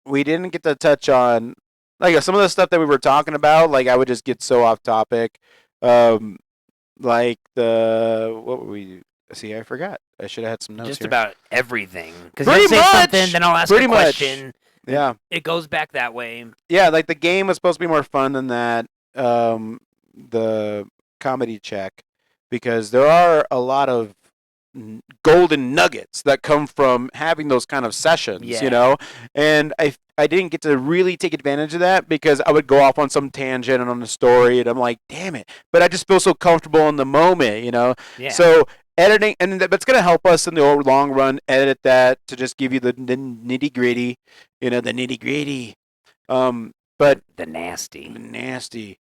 S1: We didn't get to touch on some of the stuff that we were talking about. Like I would just get so off topic. Like what were we? See, I forgot. I should have had some notes.
S2: Just
S1: here.
S2: about everything. Because
S1: Pretty
S2: you say
S1: much.
S2: something, then I'll ask
S1: Pretty
S2: a
S1: much.
S2: question.
S1: Yeah.
S2: It goes back that way.
S1: Yeah, like the game was supposed to be more fun than that. The comedy check, because there are a lot of golden nuggets that come from having those kind of sessions, and I didn't get to really take advantage of that because I would go off on some tangent and on the story, and I'm like, damn it, but I just feel so comfortable in the moment,
S2: Yeah.
S1: So editing, and that's going to help us in the long run, edit that to just give you the nitty gritty, the nitty gritty, but
S2: The nasty.
S1: nasty.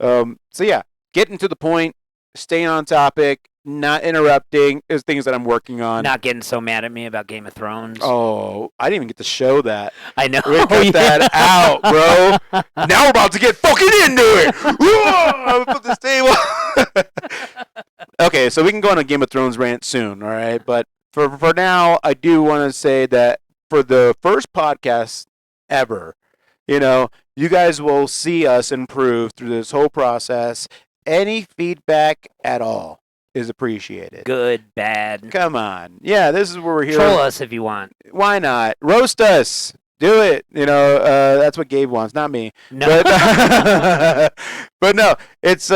S1: So yeah, getting to the point, staying on topic, not interrupting is things that I'm working on.
S2: Not getting so mad at me about Game of Thrones.
S1: Oh, I didn't even get to show that.
S2: I know.
S1: We cut that out, bro. Now we're about to get fucking into it. Whoa, I'm gonna put this table. so we can go on a Game of Thrones rant soon, all right? But for now, I do want to say that for the first podcast ever, you guys will see us improve through this whole process. Any feedback at all is appreciated.
S2: Good, bad.
S1: Come on. Yeah, this is where we're here.
S2: Troll us if you want.
S1: Why not? Roast us. Do it. That's what Gabe wants, not me.
S2: No.
S1: But no, it's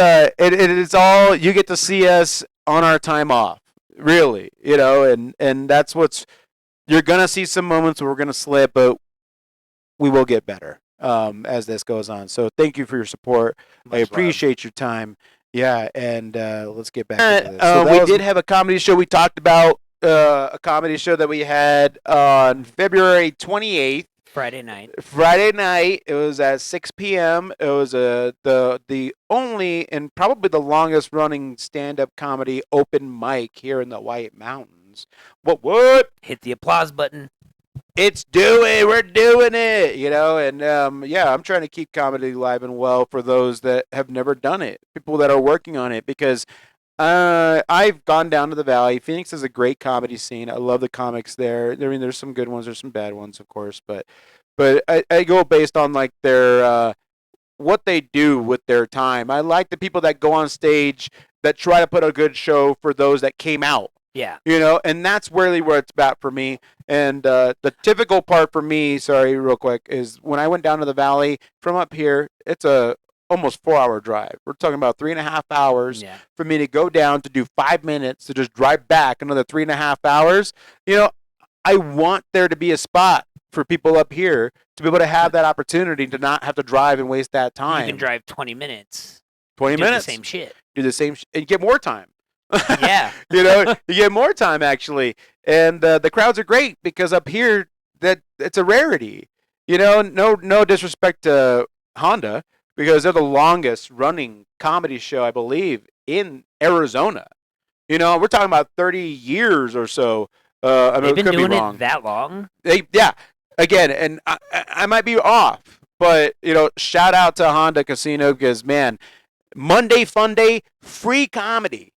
S1: all, you get to see us on our time off, really, and that's you're going to see some moments where we're going to slip, but we will get better as this goes on. So thank you for your support. I appreciate your time. Yeah, and let's get back to this. So we did have a comedy show. We talked about a comedy show that we had on February 28th.
S2: Friday night.
S1: It was at 6 p.m. It was the only and probably the longest running stand-up comedy open mic here in the White Mountains. What?
S2: Hit the applause button.
S1: We're doing it, and I'm trying to keep comedy alive and well for those that have never done it, people that are working on it, because I've gone down to the Valley. Phoenix is a great comedy scene. I love the comics there. I mean, there's some good ones, there's some bad ones, of course, but I go based on like their what they do with their time. I like the people that go on stage that try to put a good show for those that came out.
S2: Yeah.
S1: And that's really where it's at for me. And the typical part for me, sorry, real quick, is when I went down to the Valley from up here, it's a almost 4-hour drive. We're talking about 3.5 hours for me to go down to do 5 minutes to just drive back another 3.5 hours. I want there to be a spot for people up here to be able to have that opportunity to not have to drive and waste that time.
S2: You can drive 20 minutes.
S1: 20 minutes.
S2: Do the same shit.
S1: And get more time.
S2: Yeah.
S1: You get more time actually. And the crowds are great because up here that it's a rarity. No disrespect to Honda, because they're the longest running comedy show, I believe, in Arizona. We're talking about 30 years or so.
S2: They've been doing it that long?
S1: Again, and I might be off, but, shout out to Honda Casino because, man, Monday Fun Day, free comedy.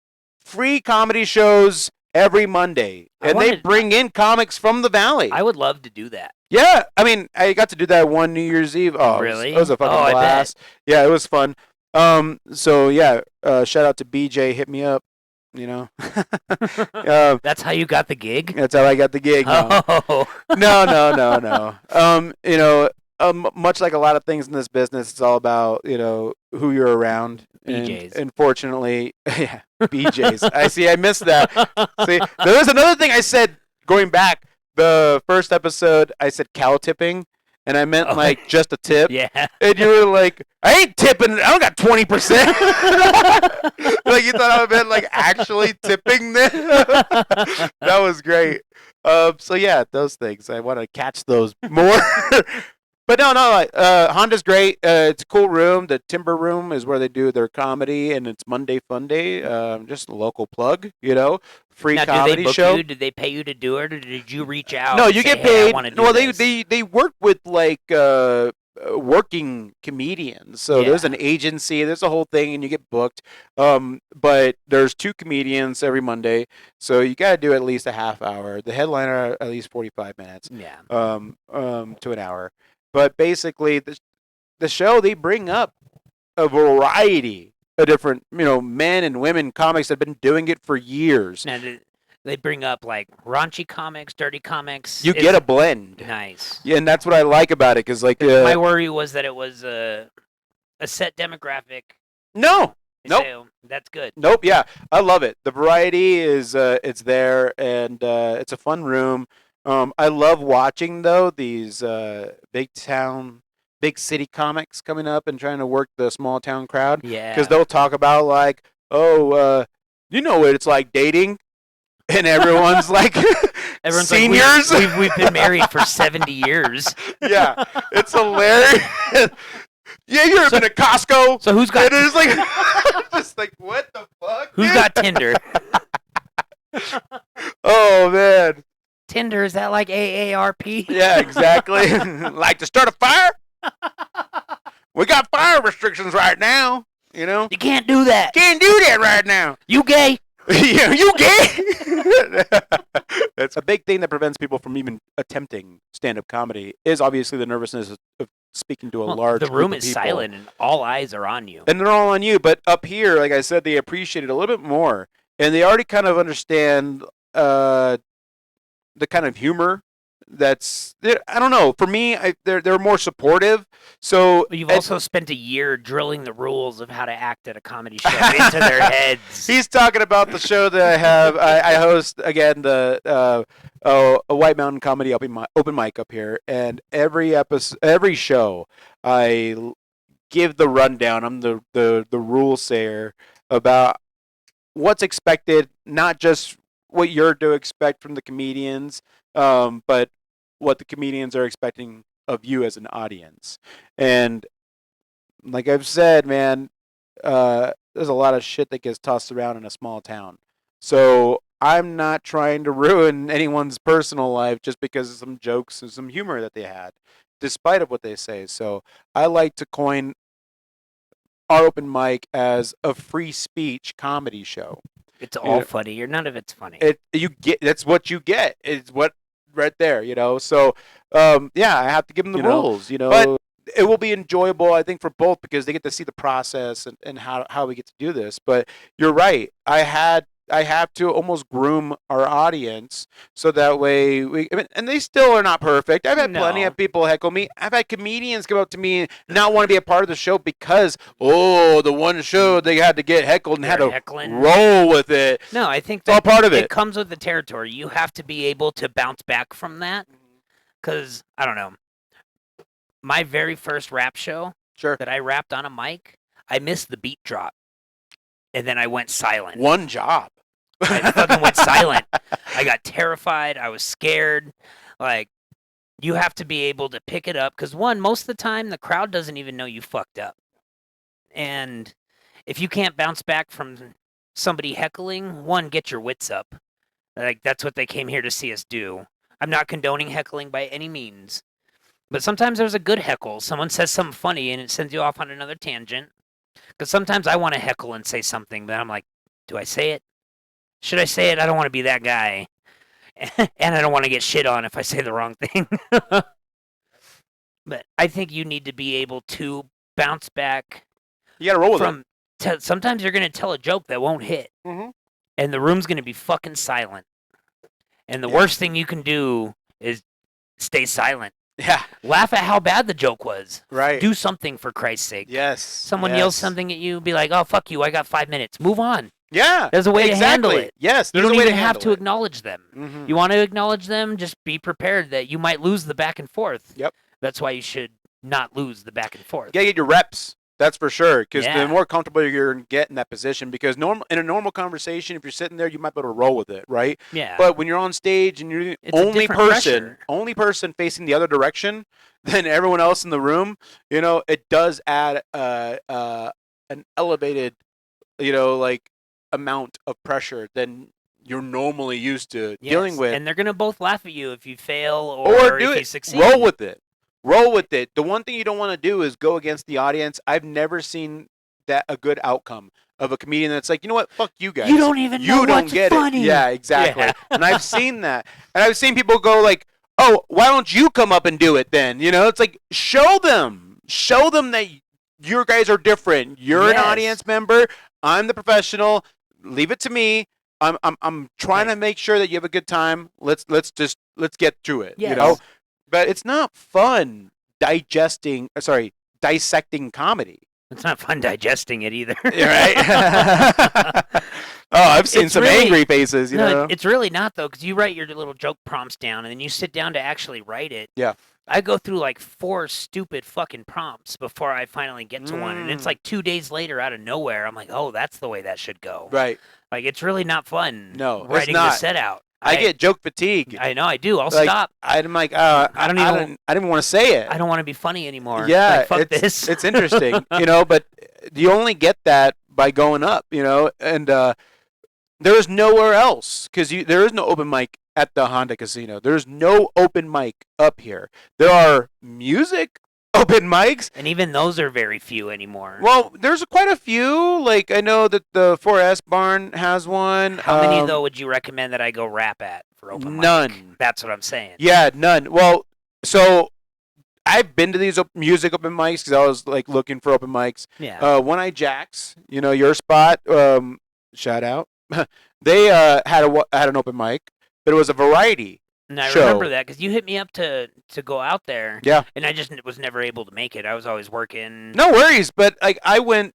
S1: Free comedy shows every Monday. And they bring in comics from the Valley.
S2: I would love to do that.
S1: Yeah, I mean, I got to do that one New Year's Eve. Oh,
S2: really?
S1: It was a fucking blast. Yeah, it was fun. So yeah, shout out to BJ. Hit me up.
S2: That's how you got the gig.
S1: That's how I got the gig. No.
S2: Oh.
S1: No. Much like a lot of things in this business, it's all about who you're around.
S2: BJs.
S1: And fortunately, yeah, BJs. I missed that. See, there was another thing I said going back. The first episode, I said cow tipping, and I meant like just a tip.
S2: Yeah.
S1: And you were like, I ain't tipping. I don't got 20%. Like you thought I meant like actually tipping this. That was great. So yeah, those things. I want to catch those more. But no. Honda's great. It's a cool room. The Timber Room is where they do their comedy, and it's Monday Fun Day. Just a local plug, free
S2: now,
S1: comedy
S2: do they book
S1: show.
S2: You? Did they pay you to do it, or did you reach out?
S1: No,
S2: and
S1: you
S2: say,
S1: get
S2: hey,
S1: paid.
S2: I wanna do
S1: Well,
S2: this?
S1: they work with like working comedians. So there's an agency. There's a whole thing, and you get booked. But there's 2 comedians every Monday, so you got to do at least a half hour. The headliner at least 45 minutes.
S2: Yeah.
S1: To an hour. But basically, the show, they bring up a variety of different, men and women comics that have been doing it for years.
S2: Now, they bring up like raunchy comics, dirty comics.
S1: You get a blend.
S2: Nice.
S1: Yeah, and that's what I like about it, because like
S2: my worry was that it was a set demographic.
S1: No. Nope.
S2: So that's good.
S1: Nope. Yeah, I love it. The variety is it's there, and it's a fun room. I love watching though these big city comics coming up and trying to work the small town crowd.
S2: Yeah.
S1: Because they'll talk about like, what it's like dating, and everyone's like, seniors.
S2: Like, we've been married for 70 years.
S1: Yeah, it's hilarious. Yeah, you ever been to Costco?
S2: So who's got?
S1: It is like, just like, what the fuck?
S2: Who's got Tinder?
S1: Oh man.
S2: Tinder, is that like AARP?
S1: Yeah, exactly. Like to start a fire? We got fire restrictions right now,
S2: You can't do that.
S1: Can't do that right now.
S2: You gay?
S1: You gay? That's a big thing that prevents people from even attempting stand-up comedy. Is obviously the nervousness of speaking to a
S2: Well,
S1: large
S2: the
S1: group
S2: room
S1: of
S2: is
S1: people.
S2: silent and all eyes are on you.
S1: And they're all on you. But up here, like I said, they appreciate it a little bit more, and they already kind of understand the kind of humor that's. I don't know. For me, they're more supportive. So
S2: But you've also spent a year drilling the rules of how to act at a comedy show into their heads.
S1: he's talking about the show that I have. I host again the a White Mountain Comedy open mic up here, and every show, I give the rundown. I'm the rule sayer about what's expected, not just what you're to expect from the comedians, but what the comedians are expecting of you as an audience. And like I've said, man, there's a lot of shit that gets tossed around in a small town. So I'm not trying to ruin anyone's personal life just because of some jokes and some humor that they had, despite of what they say. So I like to coin our open mic as a free speech comedy show.
S2: It's
S1: You
S2: all
S1: know,
S2: funny, or none of it's funny.
S1: you get that's what you get. It's what right there, So yeah, I have to give them the rules, But it will be enjoyable, I think, for both because they get to see the process and how we get to do this. But you're right. I have to almost groom our audience so that way and they still are not perfect. I've had plenty
S2: No.
S1: of people heckle me. I've had comedians come up to me and not want to be a part of the show because the one show they had to get heckled and had
S2: They're
S1: to
S2: heckling.
S1: roll with it.
S2: No, I think
S1: It's all part of
S2: it
S1: it.
S2: comes with the territory. You have to be able to bounce back from that. Because, I don't know, my very first rap show
S1: Sure.
S2: that I rapped on a mic, I missed the beat drop. And then I went silent.
S1: One job.
S2: I fucking went silent. I got terrified. I was scared. Like, you have to be able to pick it up. Because, one, most of the time, the crowd doesn't even know you fucked up. And if you can't bounce back from somebody heckling, one, get your wits up. Like, that's what they came here to see us do. I'm not condoning heckling by any means. But sometimes there's a good heckle. Someone says something funny and it sends you off on another tangent. Because sometimes I want to heckle and say something, but I'm like, do I say it? Should I say it? I don't want to be that guy. And I don't want to get shit on if I say the wrong thing. But I think you need to be able to bounce back
S1: You got to roll with it.
S2: from. Sometimes you're going to tell a joke that won't hit.
S1: Mhm.
S2: And the room's going to be fucking silent. And the
S1: Yeah.
S2: worst thing you can do is stay silent.
S1: Yeah.
S2: Laugh at how bad the joke was.
S1: Right.
S2: Do something for Christ's sake.
S1: Yes.
S2: Someone yells something at you, be like, "Oh, fuck you, I got 5 minutes. Move on."
S1: Yeah.
S2: There's a way to handle it.
S1: Yes.
S2: You
S1: There's
S2: don't
S1: a way
S2: even
S1: to
S2: have
S1: handle
S2: to
S1: it.
S2: acknowledge them.
S1: Mhm.
S2: You want to acknowledge them, just be prepared that you might lose the back and forth.
S1: Yep.
S2: That's why you should not lose the back and forth.
S1: You gotta get your reps. That's for sure. Because
S2: Yeah.
S1: the more comfortable you're gonna get in that position, because in a normal conversation, if you're sitting there, you might be able to roll with it, right?
S2: Yeah.
S1: But when you're on stage and you're the
S2: It's a different pressure.
S1: only person facing the other direction than everyone else in the room, it does add an elevated, like amount of pressure than you're normally used to dealing
S2: Yes,
S1: with.
S2: and they're gonna both laugh at you if you fail
S1: Or do
S2: if you
S1: it.
S2: succeed.
S1: Roll with it. Roll with it. The one thing you don't want to do is go against the audience. I've never seen that a good outcome of a comedian that's like, you know what, fuck you guys.
S2: You don't even know
S1: You don't
S2: what's
S1: get
S2: funny.
S1: it. Yeah, exactly.
S2: Yeah.
S1: And I've seen that. And I've seen people go like, oh, why don't you come up and do it then? It's like, show them that your guys are different. You're an
S2: Yes.
S1: audience member. I'm the professional. Leave it to me. I'm trying to make sure that you have a good time. Let's get through it.
S2: Yes.
S1: But it's not fun dissecting comedy.
S2: It's not fun digesting it either.
S1: Right? I've seen
S2: It's
S1: some
S2: really-
S1: angry faces,
S2: No, it's really not though, because you write your little joke prompts down and then you sit down to actually write it.
S1: Yeah.
S2: I go through like 4 stupid fucking prompts before I finally get to one, and it's
S1: Mm.
S2: like 2 days later, out of nowhere, I'm like, oh, that's the way that should go.
S1: Right.
S2: Like, it's really not fun.
S1: No, it's
S2: writing the
S1: not.
S2: set out.
S1: I get joke fatigue.
S2: I know I do. I'll
S1: Like,
S2: stop.
S1: I'm like,
S2: I don't even-
S1: I didn't want to say it.
S2: I don't want to be funny anymore.
S1: Yeah,
S2: Like, fuck
S1: it's,
S2: this.
S1: it's interesting, but you only get that by going up, and there is nowhere else because there is no open mic at the Honda Casino. There's no open mic up here. There are music open mics.
S2: And even those are very few anymore.
S1: Well, there's quite a few. Like I know that the 4S Barn has one.
S2: How many though would you recommend that I go rap at for open mic?
S1: None.
S2: That's what I'm saying.
S1: Yeah, none. Well, so I've been to these music open mics because I was like looking for open mics.
S2: Yeah.
S1: One Eye Jacks, your spot. Shout out. They had an open mic, but it was a variety.
S2: And I
S1: show.
S2: remember that because you hit me up to go out there.
S1: Yeah.
S2: And I just was never able to make it. I was always working.
S1: No worries, but like I went.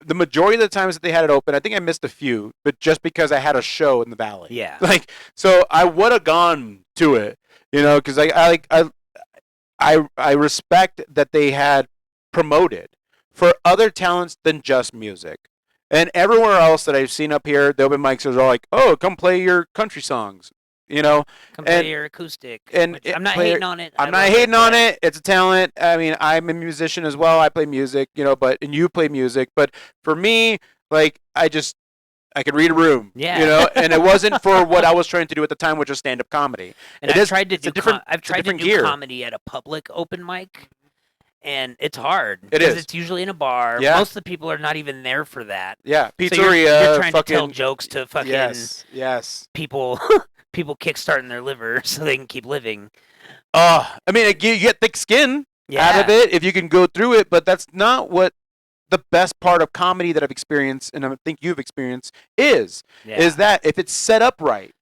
S1: The majority of the times that they had it open, I think I missed a few, but just because I had a show in the valley.
S2: Yeah.
S1: Like so, I would have gone to it, because I respect that they had promoted for other talents than just music. And everywhere else that I've seen up here, the open mics are all like, "Oh, come play your country songs,"
S2: Come play your acoustic.
S1: And
S2: I'm not hating on it.
S1: I'm not hating on it. It's a talent. I mean, I'm a musician as well. I play music, and you play music. But for me, like, I could read a room,
S2: Yeah.
S1: and it wasn't for what I was trying to do at the time, which was stand-up comedy.
S2: And I've tried to do
S1: gear.
S2: comedy at a public open mic, and it's hard.
S1: It is.
S2: It's usually in a bar.
S1: Yeah.
S2: Most of the people are not even there for that.
S1: Yeah,
S2: So
S1: pizzeria.
S2: you're trying
S1: fucking,
S2: to tell jokes to fucking
S1: yes.
S2: people kickstarting their liver so they can keep living.
S1: I mean, you get thick skin out of it if you can go through it, but that's not what the best part of comedy that I've experienced, and I think you've experienced, is that if it's set up right,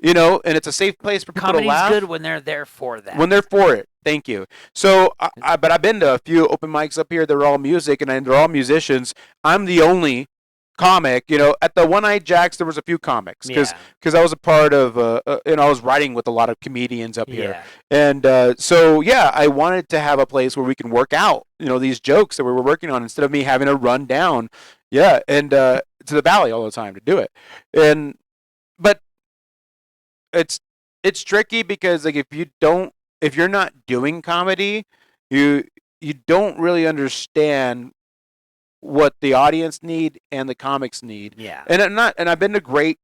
S1: and it's a safe place for people
S2: Comedy's
S1: to laugh.
S2: good when they're there for that.
S1: When they're for it. Thank you. So, but I've been to a few open mics up here. They're all music, and they're all musicians. I'm the only comic. At the One Eye Jacks, there was a few comics because I was a part of, I was writing with a lot of comedians up here, and so I wanted to have a place where we can work out, these jokes that we were working on instead of me having to run down, and to the valley all the time to do it, but it's tricky because like if you're not doing comedy, you don't really understand what the audience need and the comics need.
S2: Yeah.
S1: And I've been to great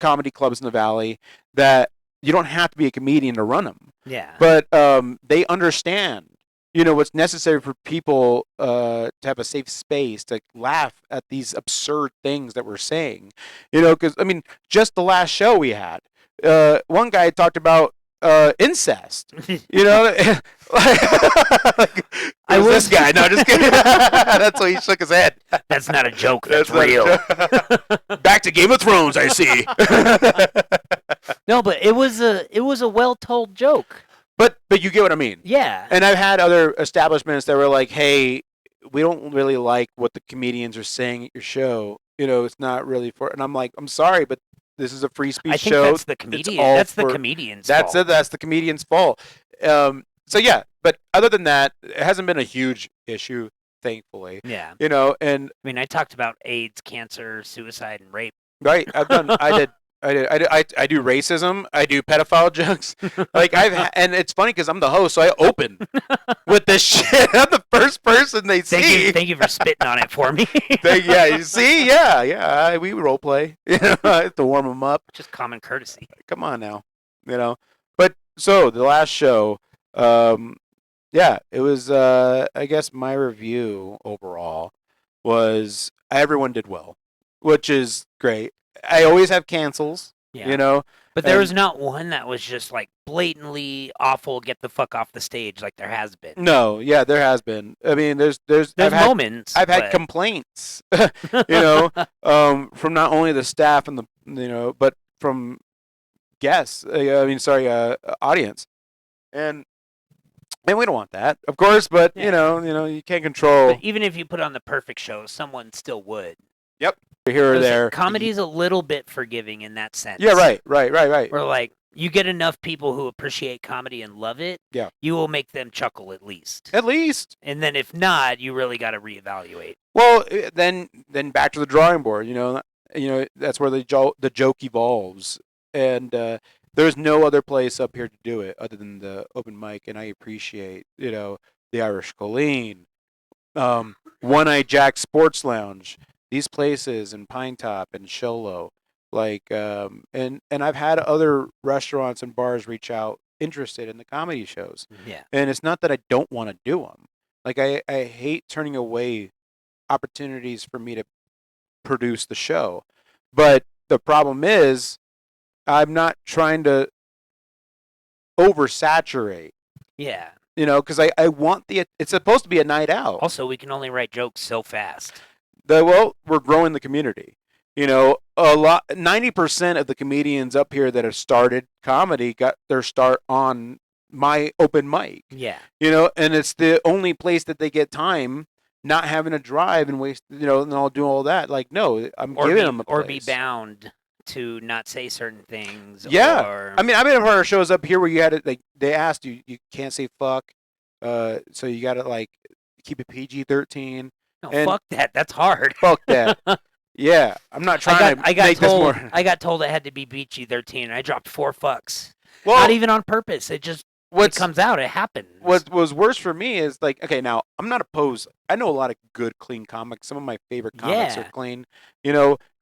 S1: comedy clubs in the valley that you don't have to be a comedian to run them.
S2: Yeah.
S1: But they understand, what's necessary for people to have a safe space to laugh at these absurd things that we're saying. Because I mean, just the last show we had, one guy talked about incest. I was this guy. No, just kidding. That's why he shook his head.
S2: That's not a joke. That's real.
S1: Back to Game of Thrones, I see.
S2: No, but it was a well told joke.
S1: But you get what I mean.
S2: Yeah.
S1: And I've had other establishments that were like, "Hey, we don't really like what the comedians are saying at your show. It's not really for." And I'm like, "I'm sorry, but this is a free speech show.
S2: That's the comedian. That's the comedian's fault.
S1: That's the comedian's fault." So yeah, but other than that, it hasn't been a huge issue, thankfully.
S2: Yeah.
S1: And
S2: I mean, I talked about AIDS, cancer, suicide, and rape.
S1: Right. I do racism. I do pedophile jokes. Like and it's funny because I'm the host, so I open with this shit. I'm the first person they see.
S2: Thank you for spitting on it for me.
S1: You see, we role play. I have to warm them up.
S2: Just common courtesy.
S1: Come on now, But so the last show, it was. I guess my review overall was everyone did well, which is great. I always have cancels,
S2: But there was not one that was just like blatantly awful. Get the fuck off the stage, like there has been.
S1: No, there has been. I mean, there's
S2: moments.
S1: I've had complaints, from not only the staff and but from guests. Audience, and we don't want that, of course. But you can't control.
S2: But even if you put on the perfect show, someone still would.
S1: Yep. Here or there.
S2: Comedy is a little bit forgiving in that sense.
S1: Yeah, right.
S2: Where like you get enough people who appreciate comedy and love it, you will make them chuckle at least.
S1: At least.
S2: And then if not, you really got to reevaluate.
S1: Well, then back to the drawing board. That's where the joke evolves, and there's no other place up here to do it other than the open mic, and I appreciate the Irish Colleen, One Eye Jack Sports Lounge. These places in Pine Top and Sholo, and I've had other restaurants and bars reach out interested in the comedy shows.
S2: Yeah.
S1: And it's not that I don't want to do them. Like I hate turning away opportunities for me to produce the show. But the problem is I'm not trying to oversaturate,
S2: Yeah.
S1: because I want it's supposed to be a night out.
S2: Also, we can only write jokes so fast.
S1: We're growing the community. A lot 90% of the comedians up here that have started comedy got their start on my open mic.
S2: Yeah.
S1: And it's the only place that they get time, not having to drive and waste, and I'll do all that. Like, no, I'm giving them a place.
S2: Or be bound to not say certain things.
S1: Yeah.
S2: Or...
S1: I mean, I've been a part of shows up here where you had to, like, they asked you can't say fuck, so you got to, like, keep it PG-13.
S2: No,
S1: and
S2: fuck that. That's hard.
S1: Fuck that. Yeah, I'm not trying to make this more.
S2: I got told it had to be PG-13, and I dropped 4 fucks.
S1: Well,
S2: not even on purpose. It just it comes out. It happens.
S1: What was worse for me is, like, okay, now I'm not opposed. I know a lot of good, clean comics. Some of my favorite comics are clean.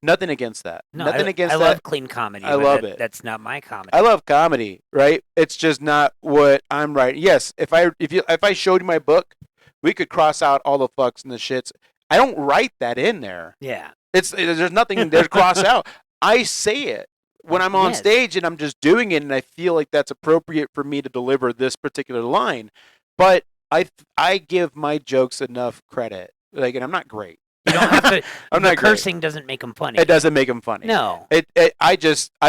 S1: Nothing against that.
S2: No,
S1: nothing against that.
S2: I love clean comedy.
S1: I love it.
S2: That's not my comedy.
S1: I love comedy, right? It's just not what I'm writing. Yes, if I showed you my book, we could cross out all the fucks and the shits. I don't write that in there.
S2: Yeah.
S1: There's nothing there to cross out. I say it when I'm on stage and I'm just doing it, and I feel like that's appropriate for me to deliver this particular line. But I give my jokes enough credit. Like, and I'm not great.
S2: You don't have to.
S1: I'm not
S2: cursing
S1: great.
S2: Doesn't make them funny.
S1: It doesn't make them funny.
S2: No.
S1: I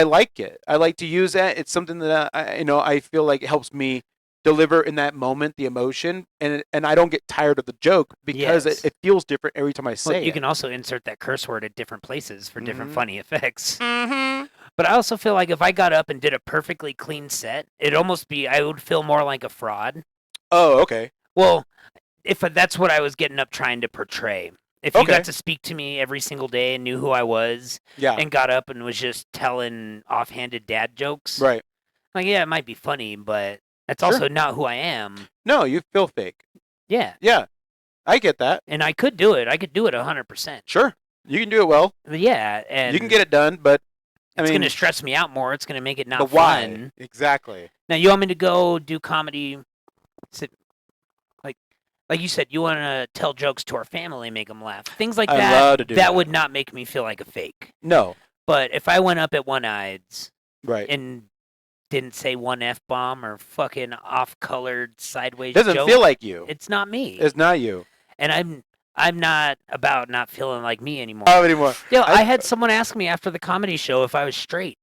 S1: like it. I like to use that. It's something that I feel like it helps me deliver in that moment the emotion, and I don't get tired of the joke because it feels different every time I say it.
S2: You can also insert that curse word at different places for different funny effects.
S1: Mm-hmm.
S2: But I also feel like if I got up and did a perfectly clean set, I would feel more like a fraud.
S1: Oh, okay.
S2: Well, if that's what I was getting up trying to portray. If you got to speak to me every single day and knew who I was, and got up and was just telling offhanded dad jokes,
S1: right?
S2: Like, yeah, it might be funny, but that's also not who I am.
S1: No, you feel fake.
S2: Yeah.
S1: Yeah. I get that.
S2: And I could do it. I could do it 100%.
S1: Sure. You can do it well.
S2: Yeah. And
S1: you can get it done, but
S2: it's going to stress me out more. It's going to make it not
S1: the
S2: fun.
S1: Why? Exactly.
S2: Now, you want me to go do comedy? Like you said, you want to tell jokes to our family, make them laugh. Things like that.
S1: Love to do that.
S2: Would not make me feel like a fake.
S1: No.
S2: But if I went up at One-Eyed's
S1: and
S2: didn't say one F-bomb or fucking off-colored sideways
S1: doesn't
S2: joke,
S1: feel like you.
S2: It's not me.
S1: It's not you.
S2: And I'm not about not feeling like me anymore.
S1: Oh, anymore.
S2: Yo, I had someone ask me after the comedy show if I was straight.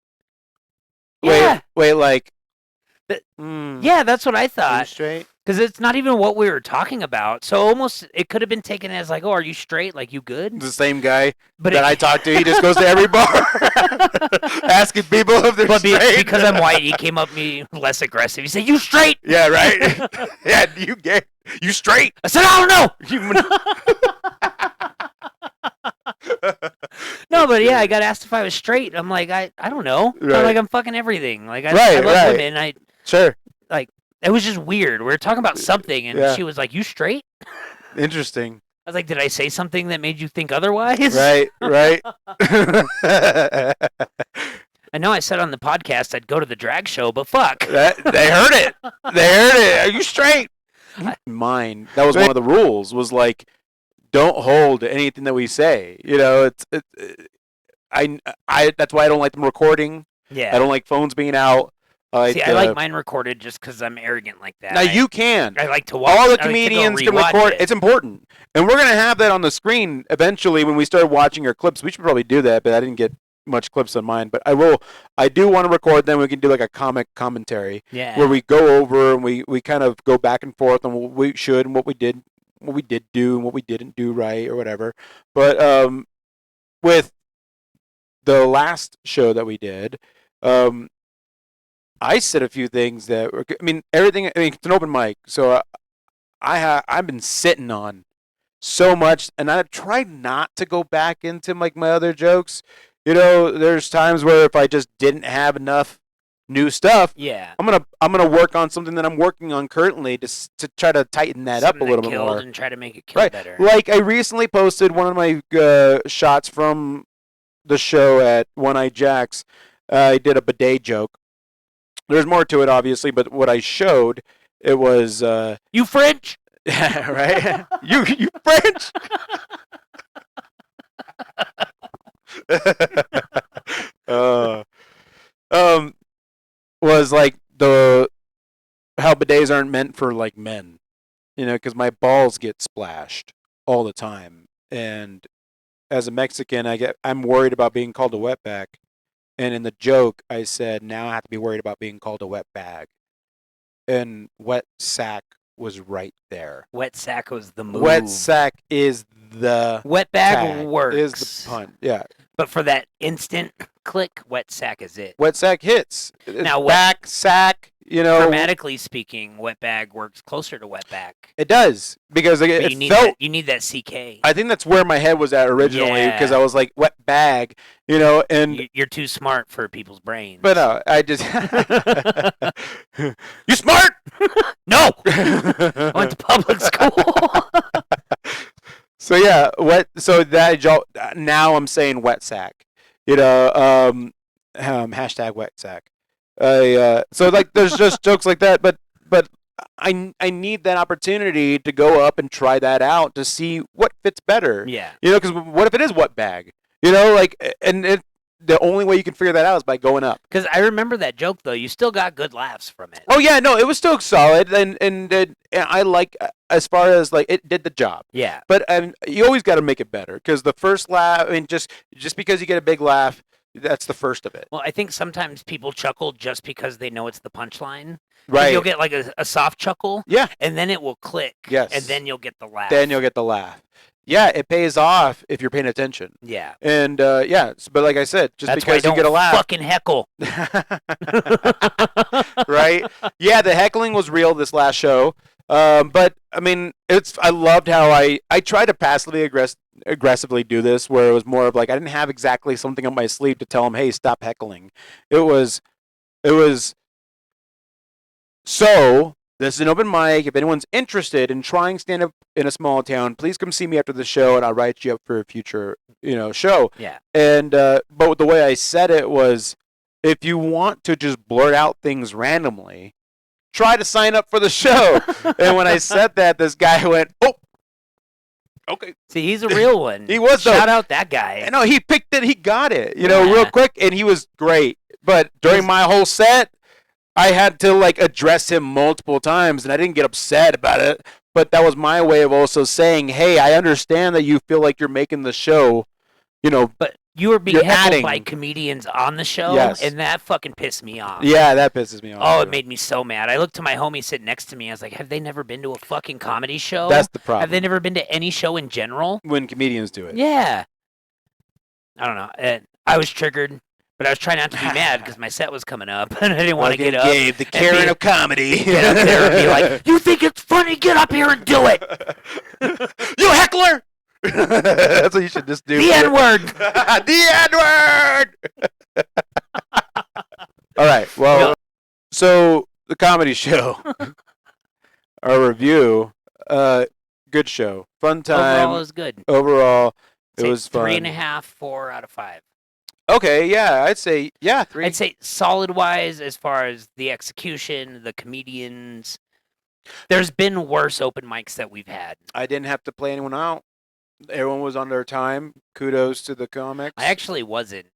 S1: Wait, like...
S2: Yeah, that's what I thought.
S1: Are you straight?
S2: Because it's not even what we were talking about. So almost it could have been taken as like, oh, are you straight? Like, you good?
S1: The same guy that I talked to, he just goes to every bar asking people if they're straight.
S2: Because I'm white, he came up to me less aggressive. He said, you straight?
S1: Yeah, right? Yeah, you gay. You straight?
S2: I said, I don't know. No, but yeah, I got asked if I was straight. I'm like, I don't know.
S1: Right.
S2: I'm like, I'm fucking everything. Like, I love women.
S1: Sure.
S2: Like, it was just weird. We were talking about something, and she was like, you straight?
S1: Interesting.
S2: I was like, did I say something that made you think otherwise?
S1: Right.
S2: I know I said on the podcast I'd go to the drag show, but fuck.
S1: They heard it. Are you straight? Mine. That was one of the rules, was like, don't hold anything that we say. It's that's why I don't like them recording.
S2: Yeah.
S1: I don't like phones being out.
S2: I like mine recorded just because I'm arrogant like that.
S1: Now you can.
S2: I like to watch.
S1: All the comedians can record. It's important, and we're gonna have that on the screen eventually when we start watching our clips. We should probably do that, but I didn't get much clips on mine. But I will. I do want to record them. We can do like a comic commentary, where we go over and we kind of go back and forth on what we should and what we did do and what we didn't do right or whatever. But with the last show that we did, I said a few things that were, everything. It's an open mic, so I've been sitting on so much, and I've tried not to go back into like my other jokes. There's times where if I just didn't have enough new stuff, I'm gonna work on something that I'm working on currently to try to tighten that up a little bit more
S2: and try to make it kill better.
S1: Like, I recently posted one of my shots from the show at One Eye Jack's. I did a bidet joke. There's more to it, obviously, but what I showed, it was
S2: You French?
S1: right. You French. uh, um, was like the how bidets aren't meant for like men, because my balls get splashed all the time, and as a Mexican, I'm worried about being called a wetback, and in the joke, I said now I have to be worried about being called a wet bag, and wet sack was right there.
S2: Wet sack was the move.
S1: Wet sack is the
S2: Wet bag
S1: tag,
S2: works.
S1: is the punt. Yeah.
S2: But for that instant click, wet sack is it.
S1: Wet sack hits.
S2: Now,
S1: back sack,
S2: grammatically speaking, wet bag works closer to wet back.
S1: It does because
S2: But
S1: it
S2: you need
S1: felt.
S2: that, you need that CK.
S1: I think that's where my head was at originally because
S2: Yeah.
S1: I was like wet bag, and
S2: You're too smart for people's brains.
S1: but no, I just you smart.
S2: No, I went to public school.
S1: So yeah, So now I'm saying wet sack. Hashtag wet sack. So like there's just jokes like that, but I need that opportunity to go up and try that out to see what fits better.
S2: Yeah.
S1: Because what if it is wet bag? The only way you can figure that out is by going up.
S2: Because I remember that joke though. You still got good laughs from it.
S1: Oh yeah, no, it was still solid, and I like as far as like it did the job.
S2: Yeah.
S1: But you always got to make it better because the first laugh, I mean, just because you get a big laugh, that's the first of it.
S2: Well, I think sometimes people chuckle just because they know it's the punchline.
S1: Right.
S2: You'll get like a soft chuckle.
S1: Yeah.
S2: And then it will click.
S1: Yes.
S2: And then you'll get the laugh.
S1: Then you'll get the laugh. Yeah, it pays off if you're paying attention.
S2: Yeah.
S1: And but like I said, just
S2: That's why
S1: because you get a laugh,
S2: fucking heckle.
S1: right? Yeah, the heckling was real this last show. But I mean, I loved how I tried to passively aggressively do this, where it was more of like I didn't have exactly something up my sleeve to tell them, hey, stop heckling. It was so. This is an open mic. If anyone's interested in trying stand up in a small town, please come see me after the show, and I'll write you up for a future, show.
S2: Yeah.
S1: And but the way I said it was, if you want to just blurt out things randomly, try to sign up for the show. And when I said that, this guy went, "Oh, okay."
S2: See, he's a real one.
S1: He was, though.
S2: Shout out that guy.
S1: I know he picked it. He got it,
S2: Yeah.
S1: real quick, and he was great. But during my whole set, I had to like address him multiple times, and I didn't get upset about it. But that was my way of also saying, "Hey, I understand that you feel like you're making the show,
S2: But you were being
S1: You're
S2: heckled
S1: adding.
S2: by comedians on the show,
S1: Yes.
S2: and that fucking pissed me off.
S1: Yeah, that pisses me off.
S2: Oh, it
S1: too.
S2: made me so mad. I looked to my homie sitting next to me. I was like, have they never been to a fucking comedy show?
S1: That's the
S2: Have
S1: problem.
S2: they never been to any show in general?
S1: When comedians do it.
S2: Yeah. I don't know. I was triggered, but I was trying not to be mad because my set was coming up, and I didn't want to get up.
S1: Gabe, the Karen of comedy.
S2: Get up there and be like, you think it's funny? Get up here and do it.
S1: You heckler! That's what you should just do.
S2: The N-word.
S1: The N-word! All right. Well, so the comedy show, our review, good show, fun time.
S2: Overall, it was good.
S1: Overall, it
S2: Say
S1: was fun.
S2: 3.5, 4 out of 5.
S1: Okay, yeah, I'd say 3.
S2: I'd say solid wise as far as the execution, the comedians. There's been worse open mics that we've had.
S1: I didn't have to play anyone out. Everyone was on their time. Kudos to the comics.
S2: I actually wasn't,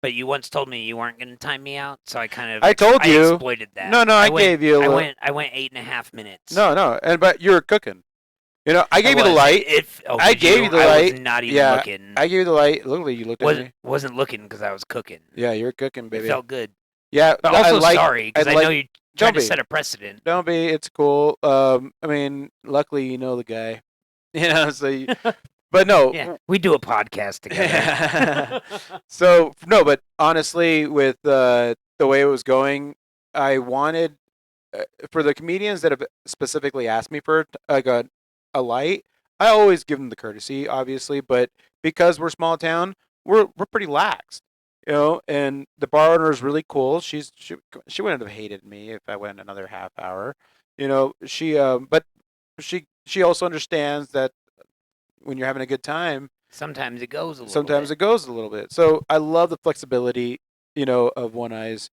S2: but you once told me you weren't going to time me out, so I kind of
S1: I told you.
S2: exploited that.
S1: No, I gave you.
S2: I went 8.5 minutes.
S1: No, but you were cooking. I gave you the light. I gave you the
S2: I
S1: light.
S2: was not even
S1: Yeah,
S2: looking.
S1: I gave you the light. Literally, you looked at me.
S2: Wasn't looking because I was cooking.
S1: Yeah, you're cooking, baby.
S2: It felt good.
S1: Yeah,
S2: But
S1: I
S2: also
S1: like.
S2: sorry because I know you
S1: Don't
S2: trying to
S1: be.
S2: set a precedent.
S1: Don't be. It's cool. I mean, luckily you know the guy. So. But no.
S2: Yeah, we do a podcast together.
S1: So no, but honestly, with the way it was going, I wanted for the comedians that have specifically asked me for like a light. I always give them the courtesy, obviously, but because we're small town, we're pretty lax, And the bar owner is really cool. She wouldn't have hated me if I went another half hour, but she also understands that when you're having a good time,
S2: Sometimes it goes a little
S1: sometimes
S2: bit.
S1: it goes a little bit. So I love the flexibility, of One Eyes.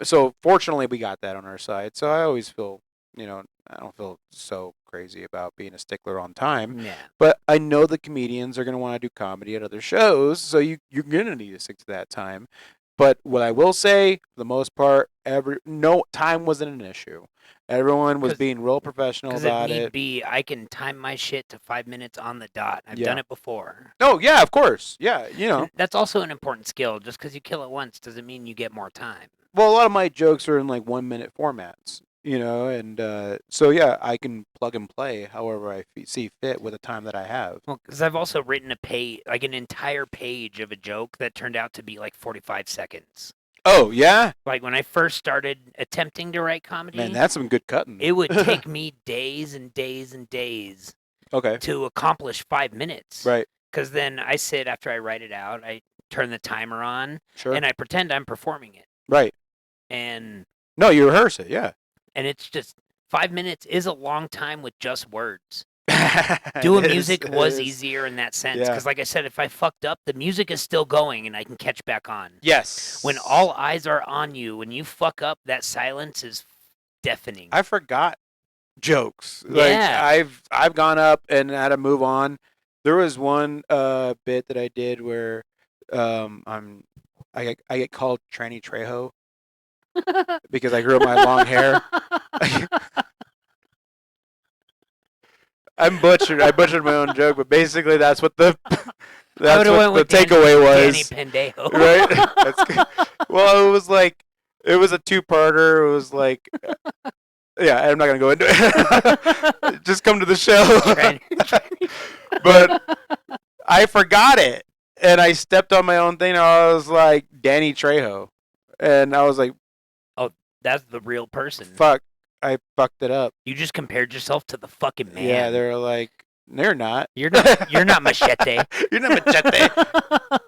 S1: so fortunately we got that on our side. So I always feel, I don't feel so crazy about being a stickler on time.
S2: Yeah.
S1: But I know the comedians are going to want to do comedy at other shows, so you're going to need to stick to that time. But what I will say, for the most part, no time wasn't an issue. Everyone was being real professional
S2: Because if
S1: about
S2: need
S1: it.
S2: be, I can time my shit to 5 minutes on the dot. I've
S1: Yeah.
S2: done it before.
S1: Oh yeah, of course. Yeah,
S2: And that's also an important skill. Just because you kill it once doesn't mean you get more time.
S1: Well, a lot of my jokes are in like 1 minute formats, and so yeah, I can plug and play however I see fit with the time that I have.
S2: Well, because I've also written an entire page of a joke that turned out to be like 45 seconds.
S1: Oh yeah,
S2: Like when I first started attempting to write comedy,
S1: man, that's some good cutting.
S2: it would take me days and days and days
S1: Okay,
S2: to accomplish 5 minutes.
S1: right,
S2: Because then I sit after I write it out, I turn the timer on,
S1: sure,
S2: and I pretend I'm performing it.
S1: right.
S2: And
S1: No, you rehearse it, yeah.
S2: it's just 5 minutes is a long time with just words. Doing music was easier in that sense.
S1: Yeah.
S2: Because, like I said, if I fucked up, the music is still going and I can catch back on.
S1: Yes.
S2: When all eyes are on you, when you fuck up, that silence is deafening.
S1: I forgot jokes. Like
S2: Yeah.
S1: I've gone up and had to move on. There was one bit that I did where I get called Tranny Trejo because I grew up my long hair. I butchered my own joke, but basically that's what the takeaway was.
S2: Danny Pendejo.
S1: Right? That's good. Well, it was a two-parter. It was like, yeah, I'm not gonna go into it. Just come to the show. But I forgot it, and I stepped on my own thing. I was like Danny Trejo, and I was like,
S2: That's the real person.
S1: fuck, I fucked it up.
S2: You just compared yourself to the fucking man.
S1: Yeah, they're like, they're not.
S2: You're not Machete.
S1: You're not Machete.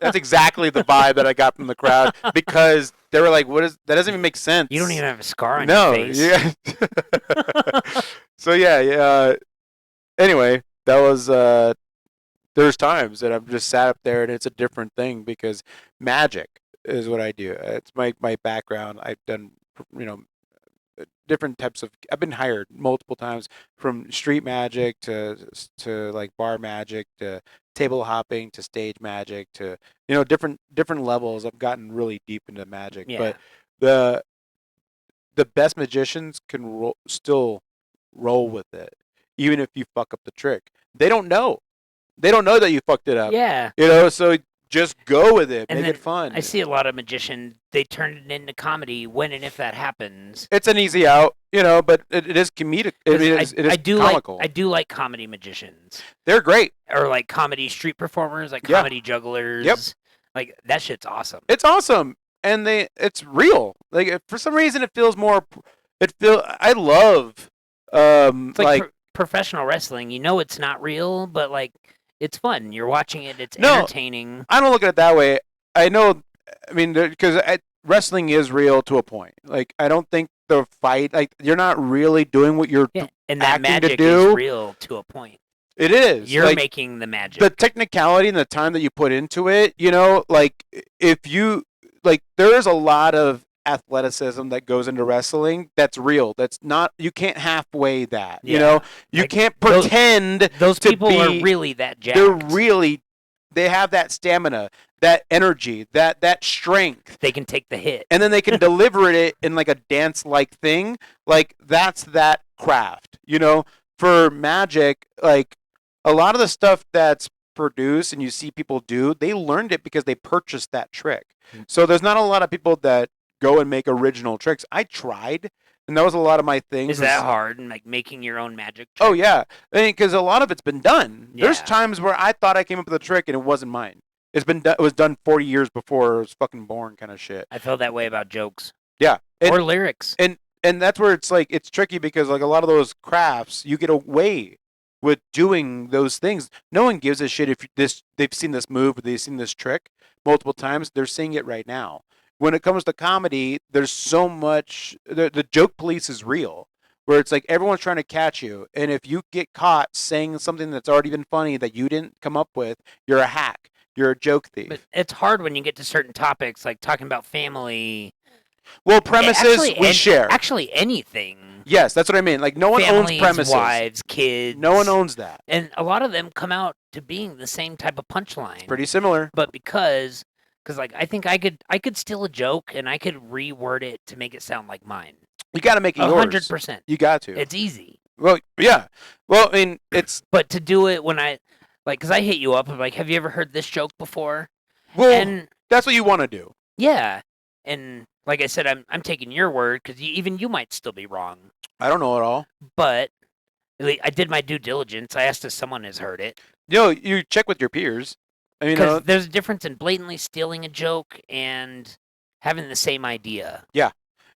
S1: That's exactly the vibe that I got from the crowd because they were like, that doesn't even make sense.
S2: You don't even have a scar on
S1: No,
S2: your face.
S1: yeah. So yeah. Anyway, that was there's times that I'm just sat up there and it's a different thing because magic is what I do. It's my background. I've done different types of. I've been hired multiple times from street magic to like bar magic to table hopping to stage magic to different levels. I've gotten really deep into magic,
S2: Yeah.
S1: but the best magicians can still roll with it, even if you fuck up the trick. They don't know. They don't know that you fucked it up.
S2: Yeah.
S1: So just go with it.
S2: And
S1: Make it fun.
S2: I see a lot of magicians, they turn it into comedy when and if that happens.
S1: It's an easy out, but it is comedic. It is comical.
S2: I do like comedy magicians.
S1: They're great.
S2: Or like comedy street performers, like
S1: Yeah.
S2: comedy jugglers.
S1: Yep.
S2: Like that shit's awesome.
S1: It's awesome, and it's real. Like for some reason, it feels more. I love
S2: It's like professional wrestling. You know it's not real, but like it's fun. You're watching it. It's entertaining.
S1: I don't look at it that way. I know. I mean, because wrestling is real to a point. Like I don't think the fight. Like you're not really doing what you're.
S2: Yeah, and that
S1: acting to
S2: magic
S1: do.
S2: is real to a point.
S1: It is.
S2: You're
S1: like,
S2: making the magic.
S1: the technicality and the time that you put into it. Like if you like, there is a lot of athleticism that goes into wrestling that's real. That's not. You can't halfway that.
S2: Yeah.
S1: You
S2: Like,
S1: can't pretend.
S2: Those
S1: to
S2: people are
S1: be-
S2: really that jacked.
S1: They have that stamina, that energy, that strength,
S2: They can take the hit.
S1: and then they can deliver it in like a dance-like thing. Like that's that craft. For magic, like a lot of the stuff that's produced and you see people do, they learned it because they purchased that trick. So there's not a lot of people that go and make original tricks. I tried, and that was a lot of my things.
S2: Is that hard? And like making your own magic
S1: Oh
S2: trick?
S1: yeah, because a lot of it's been done. There's
S2: Yeah.
S1: times where I thought I came up with a trick and it wasn't mine. It's been done. It was done 40 years before I was fucking born, kind of shit.
S2: I feel that way about jokes
S1: Yeah,
S2: or lyrics.
S1: and that's where it's like it's tricky because like a lot of those crafts you get away with doing those things. No one gives a shit if they've seen this move or they've seen this trick multiple times. They're seeing it right now. When it comes to comedy, there's so much. The joke police is real, where it's like everyone's trying to catch you, and if you get caught saying something that's already been funny that you didn't come up with, you're a hack. You're a joke thief.
S2: But it's hard when you get to certain topics, like talking about family
S1: Well, premises we share.
S2: Actually, anything.
S1: Yes, that's what I mean. Like no one owns
S2: Families,
S1: premises.
S2: wives, kids.
S1: No one owns that.
S2: And a lot of them come out to being the same type of punchline.
S1: Pretty similar.
S2: But because like I think I could steal a joke and I could reword it to make it sound like mine.
S1: You got to make it yours.
S2: 100%.
S1: You got to.
S2: It's easy.
S1: Well, yeah. Well, I mean, it's.
S2: But to do it when I because I hit you up, I'm like, have you ever heard this joke before?
S1: Well,
S2: And
S1: that's what you want to do.
S2: yeah, and like I said, I'm taking your word because even you might still be wrong.
S1: I don't know at all.
S2: But I did my due diligence. I asked if someone has heard it.
S1: You check with your peers. I mean,
S2: Because there's a difference in blatantly stealing a joke and having the same idea.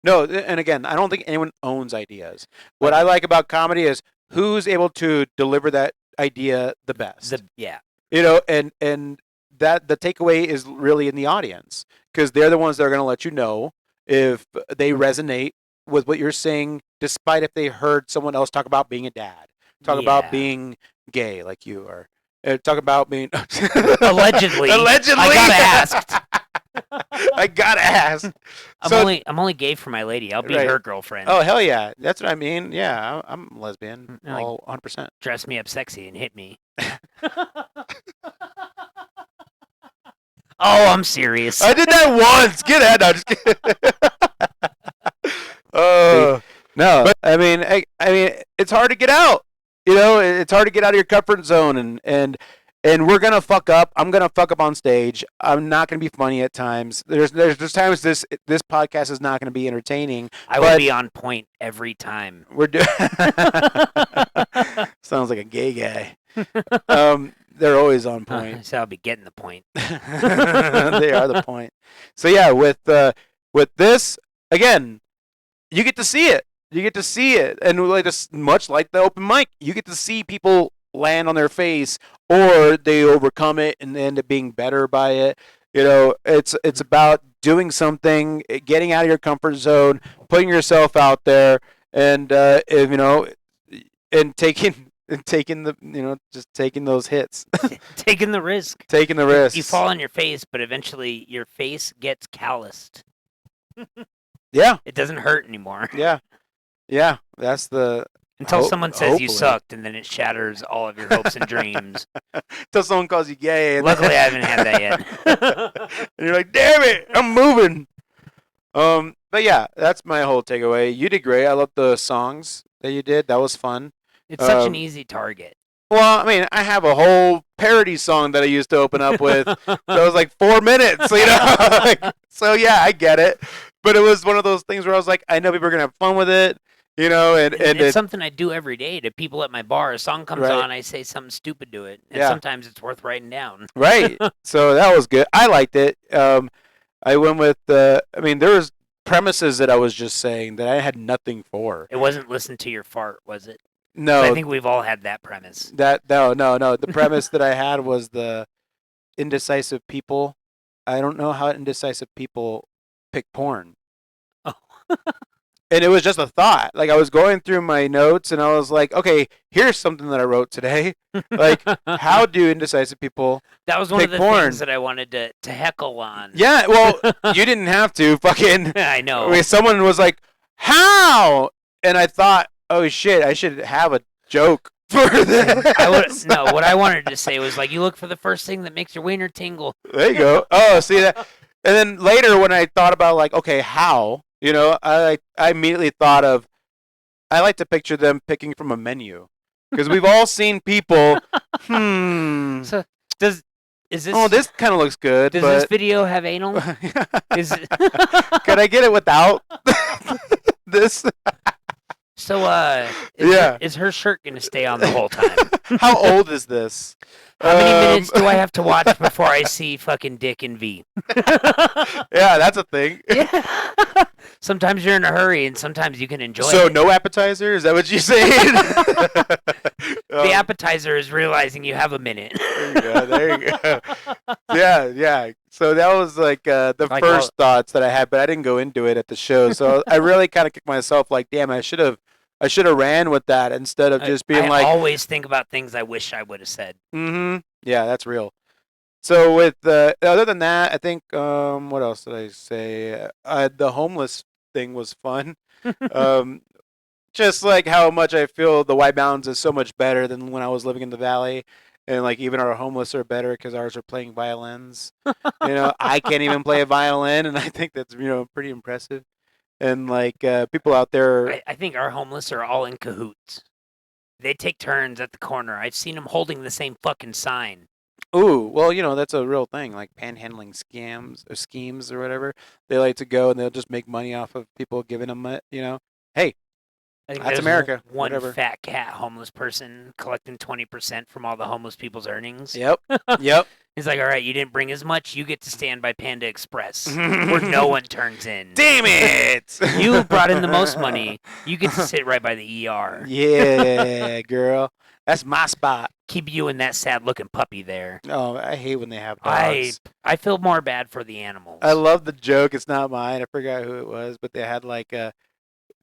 S1: no, and again, I don't think anyone owns ideas. What I like about comedy is who's able to deliver that idea the best.
S2: Yeah.
S1: And that the takeaway is really in the audience because they're the ones that are going to let you know if they resonate with what you're saying, despite if they heard someone else talk about being a dad, talk about being gay like you are, talk about being
S2: Allegedly. I got asked.
S1: I gotta ask.
S2: I'm only gay for my lady. I'll be
S1: Right.
S2: her girlfriend.
S1: Oh hell yeah, that's what I mean. Yeah, I'm lesbian,
S2: Like-
S1: all 100%.
S2: Dress me up sexy and hit me. Oh, I'm serious.
S1: I did that once. Get out. No, just kidding. No, but I mean, it's hard to get out. It's hard to get out of your comfort zone, and we're gonna fuck up. I'm gonna fuck up on stage. I'm not gonna be funny at times. There's times this podcast is not gonna be entertaining.
S2: I will be on point every time.
S1: We're doing. Sounds like a gay guy. They're always on point.
S2: So I'll be getting the point.
S1: They are the point. So yeah, with this again, you get to see it. You get to see it, and like this, much like the open mic, you get to see people land on their face, or they overcome it and end up being better by it. It's about doing something, getting out of your comfort zone, putting yourself out there, and and taking the just taking those hits.
S2: Taking the risk.
S1: Taking the risk.
S2: You fall on your face, but eventually your face gets calloused.
S1: Yeah.
S2: It doesn't hurt anymore.
S1: Yeah, that's the
S2: Until someone says you
S1: hopefully.
S2: sucked, and then it shatters all of your hopes and dreams.
S1: Until someone calls you gay. And
S2: Luckily, I haven't had that yet.
S1: and you're like, damn it, I'm moving. But yeah, that's my whole takeaway. You did great. I love the songs that you did. That was fun.
S2: It's such an easy target.
S1: Well, I mean, I have a whole parody song that I used to open up with. That was like 4 minutes, so yeah, I get it. But it was one of those things where I was like, I know people are gonna have fun with it, and
S2: It's something I do every day to people at my bar. A song comes
S1: Right.
S2: on, I say something stupid to it, and
S1: Yeah.
S2: sometimes it's worth writing down.
S1: right. So that was good. I liked it. I went with there was premises that I was just saying that I had nothing for.
S2: It wasn't listen to your fart, was it?
S1: No,
S2: I think we've all had that premise.
S1: no. The premise that I had was the indecisive people. I don't know how indecisive people pick porn.
S2: Oh.
S1: And it was just a thought. Like I was going through my notes and I was like, okay, here's something that I wrote today. Like, how do indecisive people?
S2: That was one of
S1: pick
S2: the
S1: porn?
S2: things that I wanted to heckle on.
S1: Yeah, well, you didn't have to. Fucking.
S2: I know.
S1: I mean, someone was like, how? And I thought, oh shit, I should have a joke for this.
S2: What I wanted to say was like, you look for the first thing that makes your wiener tingle.
S1: There you go. Oh, see that? And then later when I thought about like, okay, how? I immediately thought of, I like to picture them picking from a menu. Because we've all seen people,
S2: So is this?
S1: oh, this kind of looks good,
S2: Does this
S1: but
S2: video have anal? Is it?
S1: could I get it without this?
S2: So
S1: Yeah.
S2: is her shirt gonna stay on the whole time?
S1: How old is this?
S2: How many minutes do I have to watch before I see fucking Dick and V?
S1: Yeah, that's a thing.
S2: Yeah. Sometimes you're in a hurry, and sometimes you can enjoy
S1: So
S2: it.
S1: no appetizer? Is that what you're saying?
S2: The appetizer is realizing you have a minute.
S1: There you go. Yeah. So that was like the
S2: Like
S1: first thoughts that I had, but I didn't go into it at the show. So I really kind of kicked myself like, damn, I should have ran with that instead of just being
S2: I
S1: like,
S2: always think about things I wish I would have said.
S1: mm-hmm. Yeah, that's real. So with other than that, I think what else did I say? The homeless thing was fun. Um, just like how much I feel the White Mountains is so much better than when I was living in the valley, and like even our homeless are better because ours are playing violins. I can't even play a violin, and I think that's pretty impressive. And like people out there,
S2: I think our homeless are all in cahoots. They take turns at the corner. I've seen them holding the same fucking sign.
S1: ooh, well, that's a real thing, like panhandling scams or schemes or whatever. They like to go and they'll just make money off of people giving them it. Hey,
S2: I think
S1: that's
S2: there's
S1: America.
S2: one
S1: Whatever.
S2: fat cat homeless person collecting 20% from all the homeless people's earnings.
S1: Yep. Yep.
S2: He's like, all right, you didn't bring as much. You get to stand by Panda Express, where no one turns in.
S1: Damn it!
S2: You brought in the most money. You get to sit right by the ER.
S1: Yeah, girl. That's my spot.
S2: Keep you and that sad-looking puppy there.
S1: Oh, I hate when they have dogs.
S2: I feel more bad for the animals.
S1: I love the joke. It's not mine. I forgot who it was, but they had like a.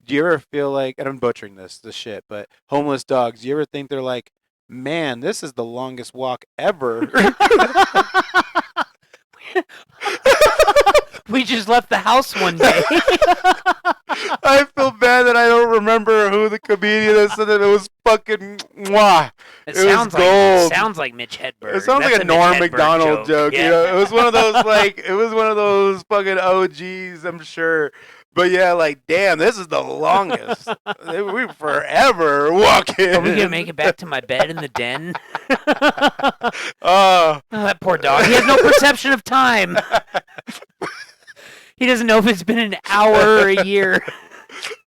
S1: Do you ever feel like, and I'm butchering this shit, but homeless dogs, do you ever think they're like, man, this is the longest walk ever?
S2: We just left the house one day.
S1: I feel bad that I don't remember who the comedian that said that. It was fucking mwah.
S2: It
S1: was
S2: sounds
S1: gold.
S2: like Mitch Hedberg.
S1: It sounds
S2: That's
S1: like a
S2: Mitch
S1: Norm
S2: Hedberg
S1: Macdonald joke.
S2: Yeah.
S1: It was one of those fucking OGs, I'm sure. But yeah, like damn, this is the longest. We forever walking.
S2: Are we gonna make it back to my bed in the den?
S1: Oh,
S2: that poor dog. He has no perception of time. He doesn't know if it's been an hour or a year.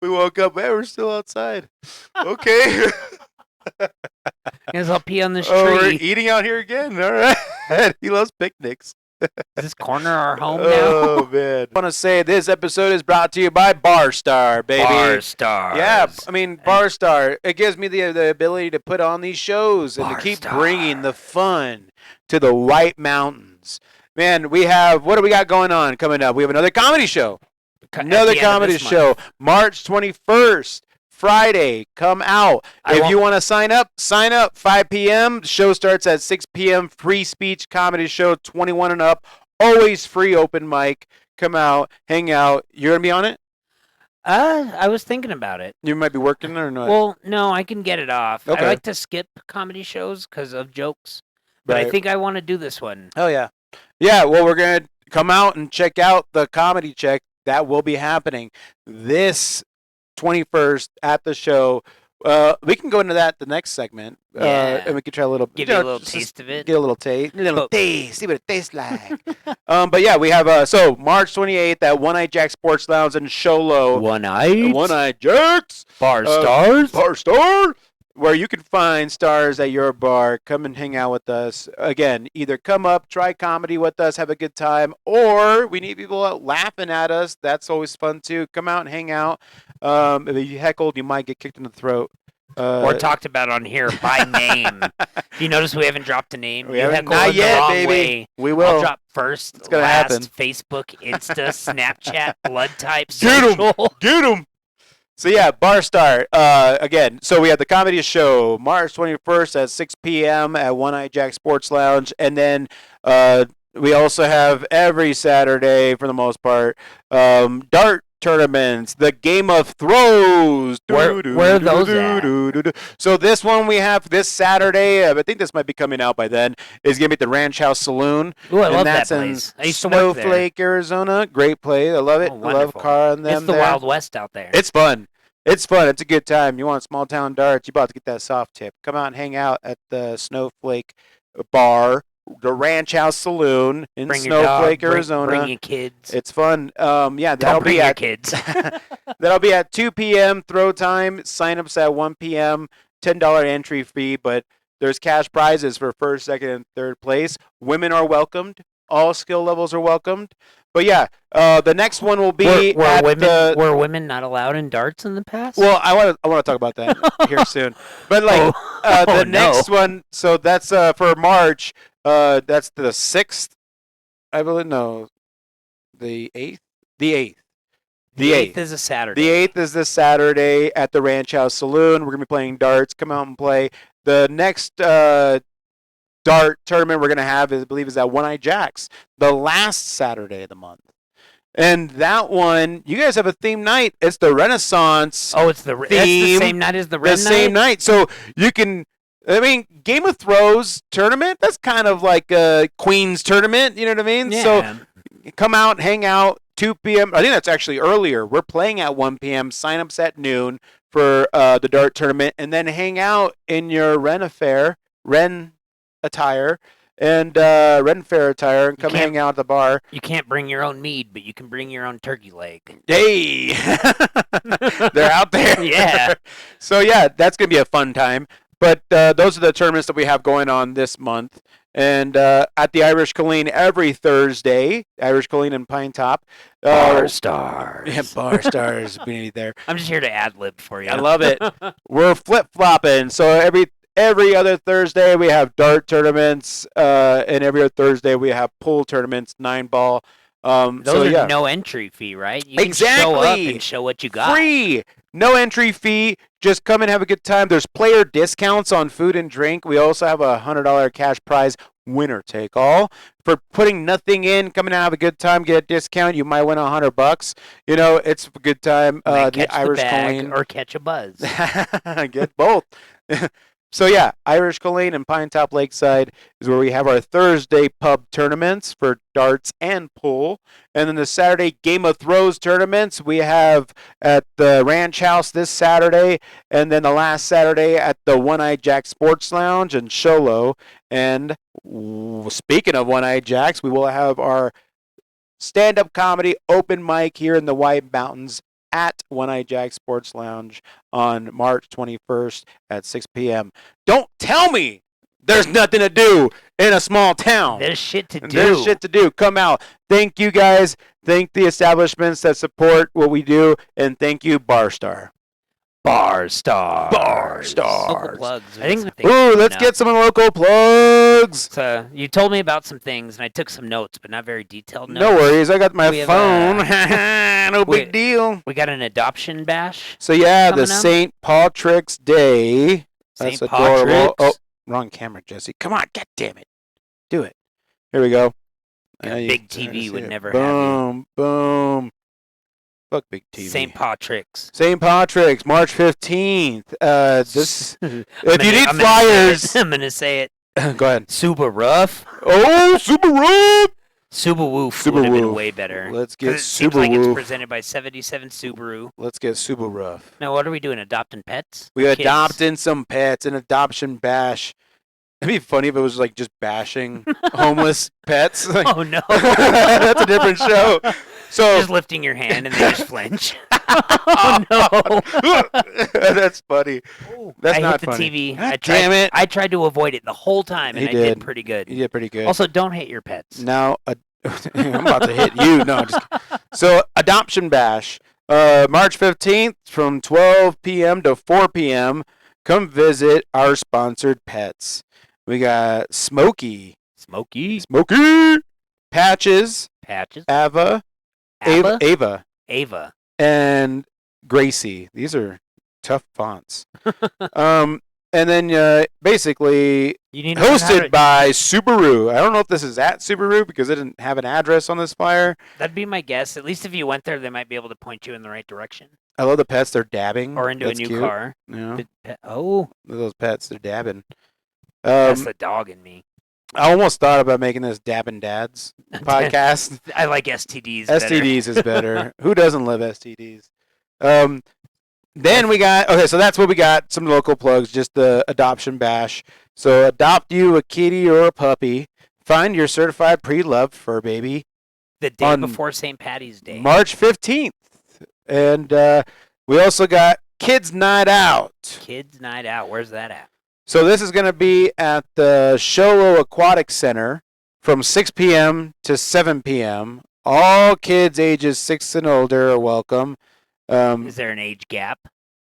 S1: We woke up. Hey, we're still outside. Okay.
S2: Guess I'll pee on this
S1: Oh, we're
S2: tree.
S1: eating out here again. All right. He loves picnics.
S2: Is this corner our home
S1: Oh
S2: now?
S1: man! I want to say this episode is brought to you by Barstar, baby.
S2: Barstar.
S1: Yeah, I mean Barstar. It gives me the ability to put on these shows and to keep
S2: Barstar.
S1: bringing the fun to the White Mountains. Man, what do we got going on coming up? We have another comedy show. Another comedy show, March 21st. Friday, come out. If you want to sign up, 5 p.m. The show starts at 6 p.m. Free speech comedy show, 21 and up. Always free open mic. Come out, hang out. You're going to be on it?
S2: I was thinking about it.
S1: You might be working or not?
S2: Well, no, I can get it off.
S1: Okay.
S2: I like to skip comedy shows because of jokes, but I think I want to do this one.
S1: Oh, yeah. Yeah, well, we're going to come out and check out the comedy check. That will be happening this 21st at the show. We can go into that the next segment.
S2: Yeah.
S1: And we can try a little.
S2: Give you a little taste of it.
S1: Get a little taste. See what it tastes like. But yeah, we have so March 28th at One Eye Jack Sports Lounge in Sholo.
S2: One Eye.
S1: One Eye Jacks.
S2: Bar Stars.
S1: Bar Star. Where you can find stars at your bar. Come and hang out with us. Again, either come up, try comedy with us, have a good time, or we need people out laughing at us. That's always fun too. Come out and hang out. If you heckled, you might get kicked in the throat.
S2: Or talked about on here by name. You notice we haven't dropped a name.
S1: We
S2: You
S1: haven't,
S2: heckle
S1: not
S2: in the
S1: yet,
S2: wrong
S1: baby.
S2: way.
S1: We will.
S2: I'll drop first,
S1: It's gonna
S2: last,
S1: happen.
S2: Facebook, Insta, Snapchat, blood type,
S1: Get 'em.
S2: social.
S1: Get them. So yeah, Barstar. Again, so we have the comedy show March 21st at 6 p.m. at One Eye Jack Sports Lounge, and then we also have every Saturday, for the most part, dart tournaments, the Game of Throws.
S2: Where are those at?
S1: So this one we have this Saturday. I think this might be coming out by then. Is gonna be at the Ranch House Saloon.
S2: Ooh, I
S1: and
S2: love that
S1: that's in
S2: place. I used to work there.
S1: Snowflake, Arizona. Great place. I love it.
S2: Oh,
S1: I love
S2: wonderful.
S1: Carl and them.
S2: It's the
S1: there.
S2: Wild West out there.
S1: It's fun. It's fun. It's a good time. You want small town darts? You about to get that soft tip. Come out and hang out at the Snowflake Bar, the Ranch House Saloon in
S2: Bring your dog,
S1: Snowflake,
S2: bring-
S1: Arizona.
S2: Bring your kids.
S1: It's fun. Yeah,
S2: Don't
S1: that'll
S2: bring
S1: be
S2: your
S1: at
S2: kids.
S1: that'll be at 2 p.m. throw time. Sign-ups at 1 p.m. $10 entry fee, but there's cash prizes for first, second, and third place. Women are welcomed. All skill levels are welcomed. But yeah, the next one will be at the.
S2: Were women not allowed in darts in the past?
S1: Well, I want to talk about that here soon. But like
S2: Oh.
S1: the
S2: Oh,
S1: next
S2: no.
S1: one, so that's for March. That's the 6th, I believe. No, the 8th. The 8th.
S2: the 8th is a Saturday.
S1: The 8th is this Saturday at the Ranch House Saloon. We're gonna be playing darts. Come out and play. The next dart tournament we're going to have, I believe, is at One Eye Jacks, the last Saturday of the month. And that one, you guys have a theme night. It's the Renaissance.
S2: Oh, it's that's the same night as the Ren
S1: The same night. So you can, I mean, Game of Thrones tournament, that's kind of like a Queen's tournament. You know what I mean?
S2: Yeah.
S1: So come out, hang out, 2 p.m. I think that's actually earlier. We're playing at 1 p.m. Sign-ups at noon for the dart tournament, and then hang out in your Ren attire, and Ren Fair attire, and come hang out at the bar.
S2: You can't bring your own mead, but you can bring your own turkey leg.
S1: Hey, they're out there.
S2: Yeah.
S1: So yeah, that's gonna be a fun time. But those are the tournaments that we have going on this month. And at the Irish Colleen every Thursday, Irish Colleen and Pine Top.
S2: Bar Stars.
S1: Yeah, Bar Stars beneath there.
S2: I'm just here to ad lib for you.
S1: I love it. We're flip flopping. So every other Thursday we have dart tournaments, and every other Thursday we have pool tournaments, 9-ball.
S2: Those are no entry fee, right? You can show up and show what you got.
S1: Free. No entry fee. Just come and have a good time. There's player discounts on food and drink. We also have a $100 cash prize, winner take all. For putting nothing in, come and have a good time, get a discount. You might win $100. You know, it's a good time.
S2: The Irish Colleen or catch a buzz.
S1: Get both. So yeah, Irish Colleen and Pine Top Lakeside is where we have our Thursday pub tournaments for darts and pool. And then the Saturday Game of Thrones tournaments we have at the Ranch House this Saturday, and then the last Saturday at the One Eye Jack Sports Lounge in Sholo. And speaking of One Eye Jacks, we will have our stand-up comedy open mic here in the White Mountains at One Eye Jack Sports Lounge on March 21st at 6 p.m. Don't tell me there's nothing to do in a small town.
S2: There's shit to do.
S1: There's shit to do. Come out. Thank you guys. Thank the establishments that support what we do. And thank you, Barstar.
S2: Bar Stars.
S1: Bar Stars.
S2: Local plugs. I think
S1: Ooh, let's get some local plugs.
S2: So you told me about some things, and I took some notes, but not very detailed notes.
S1: No worries. I got my
S2: We have,
S1: phone. No big deal.
S2: We got an adoption bash.
S1: So yeah, the
S2: coming up.
S1: St. Patrick's Day. That's
S2: St.
S1: adorable.
S2: Patrick's.
S1: Oh, wrong camera, Jesse. Come on, god damn it. Do it. Here we go.
S2: Yeah,
S1: You
S2: big
S1: can
S2: TV
S1: see
S2: would
S1: it.
S2: never have you.
S1: Boom, boom. Fuck big TV.
S2: St. Patrick's.
S1: St. Patrick's, March 15th. This. If you need
S2: I'm
S1: flyers,
S2: I'm gonna say it.
S1: go ahead.
S2: Super rough.
S1: Oh, super rough.
S2: Super woof
S1: Super
S2: would have been
S1: woof.
S2: way better.
S1: Let's
S2: 'Cause
S1: get
S2: it
S1: super
S2: seems like
S1: woof.
S2: it's presented by 77 Subaru.
S1: Let's get super rough.
S2: Now, what are we doing? Adopting pets?
S1: We
S2: Kids?
S1: adopting some pets, an adoption bash. It'd be funny if it was like just bashing homeless pets. Like,
S2: Oh no!
S1: that's a different show. So
S2: Just lifting your hand and they just flinch. Oh no!
S1: that's funny. That's
S2: I
S1: not
S2: hit the
S1: funny.
S2: TV.
S1: God damn it!
S2: I tried to avoid it the whole time, and
S1: He
S2: I did
S1: did.
S2: pretty good.
S1: You did pretty good.
S2: Also, don't hate your pets.
S1: Now, I'm about to hit you. No, just so adoption bash, March 15th from 12 p.m. to 4 p.m. Come visit our sponsored pets. We got Smokey,
S2: Smokey
S1: Patches,
S2: patches.
S1: Ava,
S2: Ava.
S1: and Gracie. These are tough fonts. And then basically
S2: You need to learn how
S1: hosted
S2: to-
S1: by Subaru. I don't know if this is at Subaru because it didn't have an address on this flyer.
S2: That'd be my guess. At least if you went there, they might be able to point you in the right direction
S1: I love the pets. They're dabbing.
S2: or into
S1: That's
S2: a new
S1: cute.
S2: car.
S1: Yeah,
S2: Oh,
S1: those pets. They're dabbing.
S2: that's the dog in me.
S1: I almost thought about making this Dabbing Dads podcast.
S2: I like STDs. better.
S1: STDs is better. Who doesn't love STDs? Then we got so that's what we got. Some local plugs, just the adoption bash. So adopt you a kitty or a puppy. Find your certified pre-loved fur baby.
S2: The day
S1: on
S2: before St. Patty's Day.
S1: March 15th, and we also got Kids Night Out.
S2: Kids Night Out. Where's that at?
S1: So this is going to be at the Sholo Aquatic Center from 6 p.m. to 7 p.m. All kids ages 6 and older are welcome.
S2: Is there an age gap?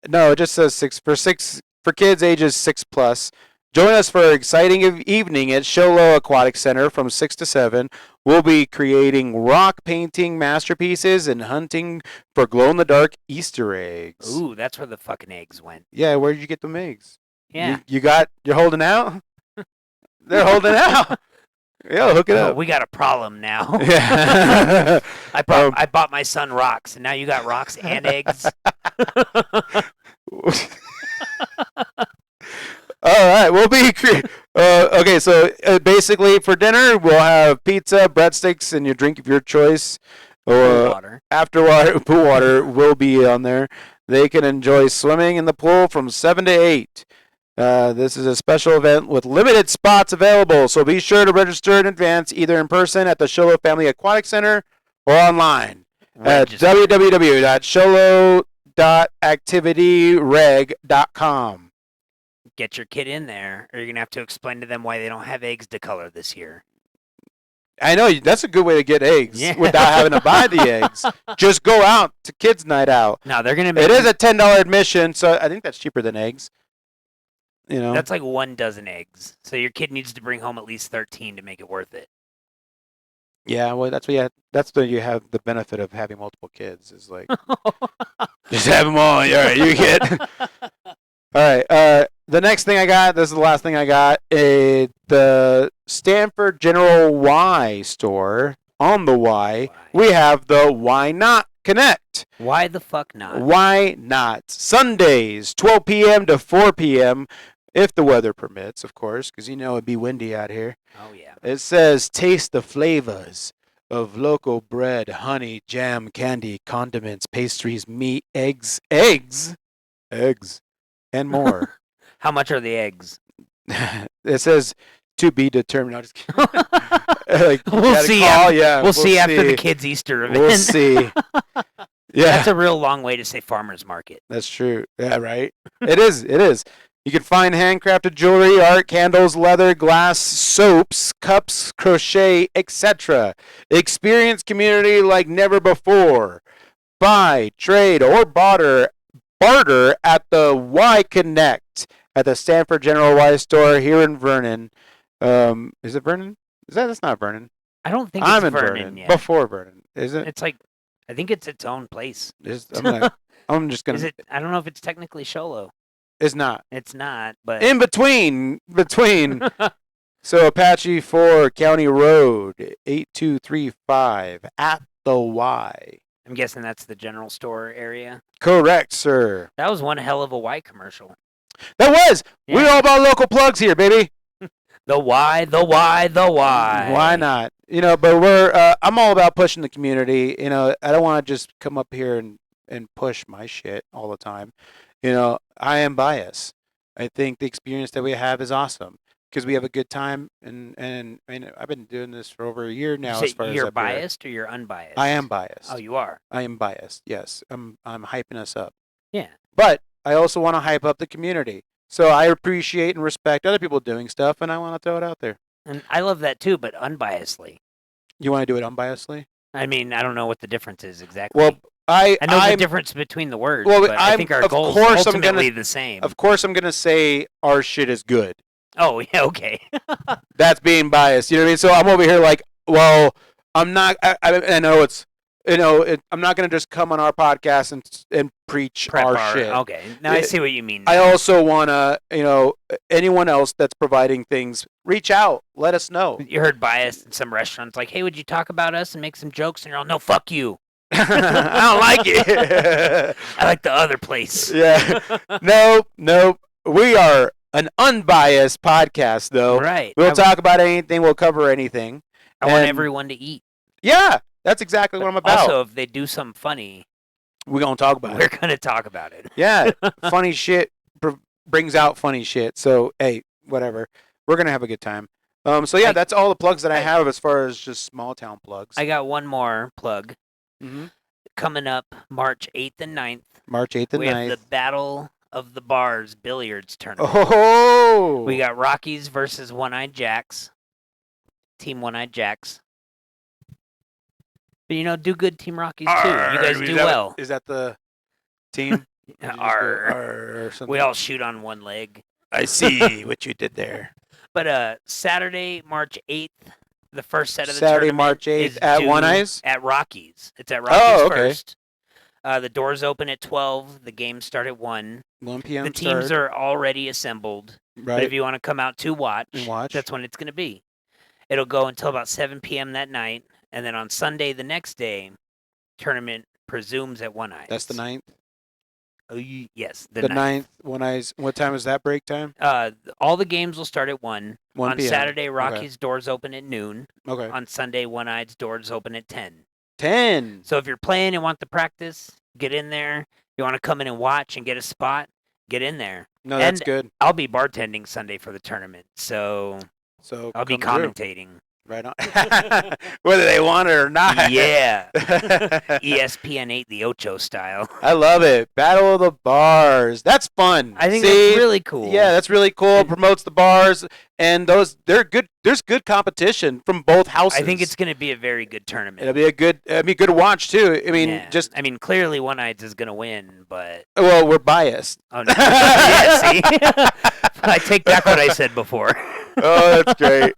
S1: No, it just says for kids ages 6 plus. Join us for an exciting evening at Sholo Aquatic Center from 6 to 7. We'll be creating rock painting masterpieces and hunting for glow-in-the-dark Easter eggs.
S2: Ooh, that's where the fucking eggs went.
S1: Yeah, where did you get them eggs?
S2: Yeah.
S1: You're holding out? They're holding out. Yeah, hook it
S2: Oh,
S1: up.
S2: we got a problem now.
S1: Yeah.
S2: I bought my son rocks, and now you got rocks and eggs.
S1: All right, we'll be okay. So basically, for dinner, we'll have pizza, breadsticks, and your drink of your choice.
S2: Pool water.
S1: Pool water will be on there. They can enjoy swimming in the pool from 7 to 8. This is a special event with limited spots available, so be sure to register in advance, either in person at the Sholo Family Aquatic Center or online at www.sholo.activityreg.com.
S2: Get your kid in there, or you're gonna have to explain to them why they don't have eggs to color this year.
S1: I know that's a good way to get eggs
S2: Yeah.
S1: without having to buy the eggs. Just go out to kids' night out.
S2: No, they're gonna make
S1: It is a $10 admission, so I think that's cheaper than eggs. You know,
S2: that's like 1 dozen eggs. So your kid needs to bring home at least 13 to make it worth it.
S1: yeah. Well, that's what you have the benefit of having multiple kids is like just have them all. All right, you get. All right. The next thing I got, this is the last thing I got, the Stanford General Y store on the Y. We have the Why Not Connect.
S2: Why the fuck not?
S1: Why not? Sundays, 12 p.m. to 4 p.m., if the weather permits, of course, because you know it'd be windy out here.
S2: Oh yeah.
S1: It says, taste the flavors of local bread, honey, jam, candy, condiments, pastries, meat, eggs, and more.
S2: How much are the eggs?
S1: It says to be determined. I'm just kidding. Like,
S2: We'll
S1: gotta
S2: see.
S1: call, yeah,
S2: We'll see after the kids' Easter event.
S1: We'll see. Yeah,
S2: That's a real long way to say farmers market.
S1: that's true. Yeah, right. It is. It is. You can find handcrafted jewelry, art, candles, leather, glass, soaps, cups, crochet, etc. Experience community like never before. Buy, trade, or barter at the Y Connect at the Stanford General Y store here in Vernon. Is it Vernon? That's not Vernon.
S2: I don't think
S1: I'm
S2: it's
S1: in
S2: Vernon yet.
S1: Before Vernon, is it?
S2: It's like, I think it's its own place.
S1: I'm just gonna.
S2: Is it? I don't know if it's technically Sholo.
S1: It's not.
S2: It's not, but
S1: In between. So Apache 4 County Road 8235 at the Y.
S2: I'm guessing that's the general store area.
S1: Correct, sir.
S2: That was one hell of a Y commercial.
S1: That was.
S2: Yeah.
S1: We're all about local plugs here, baby.
S2: The Y, the Y, the Y.
S1: Why not? You know, but I'm all about pushing the community. You know, I don't want to just come up here and push my shit all the time. You know, I am biased. I think the experience that we have is awesome because we have a good time, and I've been doing this for over a year now. As far as
S2: you're
S1: up here.
S2: biased or you're unbiased?
S1: I am biased.
S2: Oh, you are.
S1: I am biased. Yes, I'm hyping us up.
S2: Yeah.
S1: But I also want to hype up the community. So I appreciate and respect other people doing stuff, and I want to throw it out there.
S2: And I love that too, but unbiasedly.
S1: You want to do it unbiasedly?
S2: I mean, I don't know what the difference is exactly.
S1: Well,
S2: I know the difference between the words,
S1: Well,
S2: but I think our
S1: of
S2: goals
S1: course I'm
S2: ultimately
S1: gonna-
S2: the same.
S1: Of course, I'm gonna say our shit is good.
S2: Oh, yeah, okay.
S1: That's being biased. You know what I mean? So I'm over here like, well, I'm not. I know it's. You know, I'm not gonna just come on our podcast and preach
S2: Prep
S1: our shit.
S2: Okay, now I see what you mean.
S1: I also wanna, you know, anyone else that's providing things, reach out, let us know.
S2: You heard biased in some restaurants, like, hey, would you talk about us and make some jokes? And you're all, no, fuck you.
S1: I don't like it.
S2: I like the other place.
S1: Yeah. No. We are an unbiased podcast, though.
S2: Right.
S1: We'll talk about anything. We'll cover anything.
S2: I want
S1: and-
S2: everyone to eat.
S1: Yeah, that's exactly what I'm about.
S2: Also, if they do something funny,
S1: We're gonna talk about
S2: we're
S1: it.
S2: going to talk about it.
S1: Yeah, funny shit brings out funny shit. So hey, whatever. We're gonna have a good time. So yeah, that's all the plugs that I have as far as just small town plugs.
S2: I got one more plug.
S1: Mm-hmm.
S2: Coming up March 8th and 9th,
S1: March 8th and
S2: we
S1: 9th.
S2: have the Battle of the Bars billiards tournament.
S1: Oh!
S2: We got Rockies versus One-Eyed Jacks. Team One-Eyed Jacks. But, you know, do good, Team Rockies, too. You guys do well.
S1: Is that the team? Did you just go
S2: Arr.
S1: arr or something?
S2: We all shoot on one leg.
S1: I see what you did there.
S2: But Saturday, March 8th, the first set of the
S1: Saturday,
S2: tournament
S1: March 8th
S2: is
S1: at
S2: due
S1: One Eyes?
S2: at Rockies. It's at Rockies
S1: Oh, okay.
S2: first. The doors open at 12. The games start at 1.
S1: 1 p.m.
S2: The teams
S1: start,
S2: are already assembled. But
S1: right.
S2: if you want to come out to watch,
S1: And watch.
S2: that's when it's going to be. It'll go until about 7 p.m. that night. And then on Sunday, the next day, tournament presumes at One Eyes.
S1: That's the 9th.
S2: Oh, yes, the
S1: 9th. One Eyes. What time is that break time?
S2: All the games will start at 1.
S1: 1
S2: On
S1: p.m.
S2: Saturday, Rockies doors open at noon.
S1: Okay.
S2: On Sunday, One Eyes doors open at 10.
S1: 10.
S2: So if you're playing and want to practice, get in there. You want to come in and watch and get a spot, get in there.
S1: No, that's
S2: And
S1: good.
S2: I'll be bartending Sunday for the tournament, so
S1: So
S2: I'll be
S1: come through.
S2: commentating.
S1: Right on. Whether they want it or not.
S2: Yeah. ESPN 8 the Ocho style.
S1: I love it. Battle of the Bars. That's fun.
S2: I think
S1: See?
S2: that's really cool.
S1: Yeah, that's really cool. Promotes the bars, and they're good. There's good competition from both houses.
S2: I think it's going to be a very good tournament.
S1: It'll be good to watch too. I mean,
S2: Yeah. Clearly One Eyes is going to win, but
S1: well, we're biased.
S2: oh, no. Yeah, see? I take back what I said before.
S1: Oh, that's great.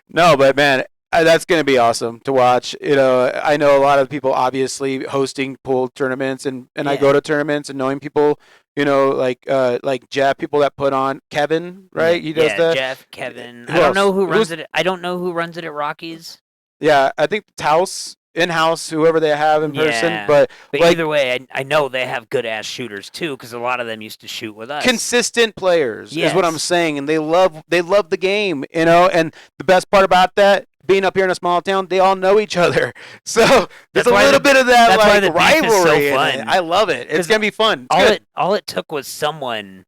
S1: No, but man, that's going to be awesome to watch. You know, I know a lot of people obviously hosting pool tournaments, and I go to tournaments and knowing people. You know, like Jeff, people that put on Kevin, right? He does that.
S2: Jeff, Kevin.
S1: Who
S2: I don't
S1: else?
S2: know who runs it. I don't know who runs it at Rockies.
S1: Yeah, I think Taos in-house, whoever they have in person,
S2: Yeah.
S1: but like,
S2: either way, I know they have good ass shooters too, because a lot of them used to shoot with us.
S1: consistent players is what I'm
S2: Yes.
S1: saying, and they love the game, you know. And the best part about that, being up here in a small town, they all know each other, so there's
S2: That's
S1: a
S2: why
S1: little
S2: the-
S1: bit of that
S2: that's why
S1: like
S2: the beef is so
S1: rivalry in
S2: fun.
S1: it. I love it. It's
S2: 'Cause
S1: gonna be fun. It's good.
S2: All it took was someone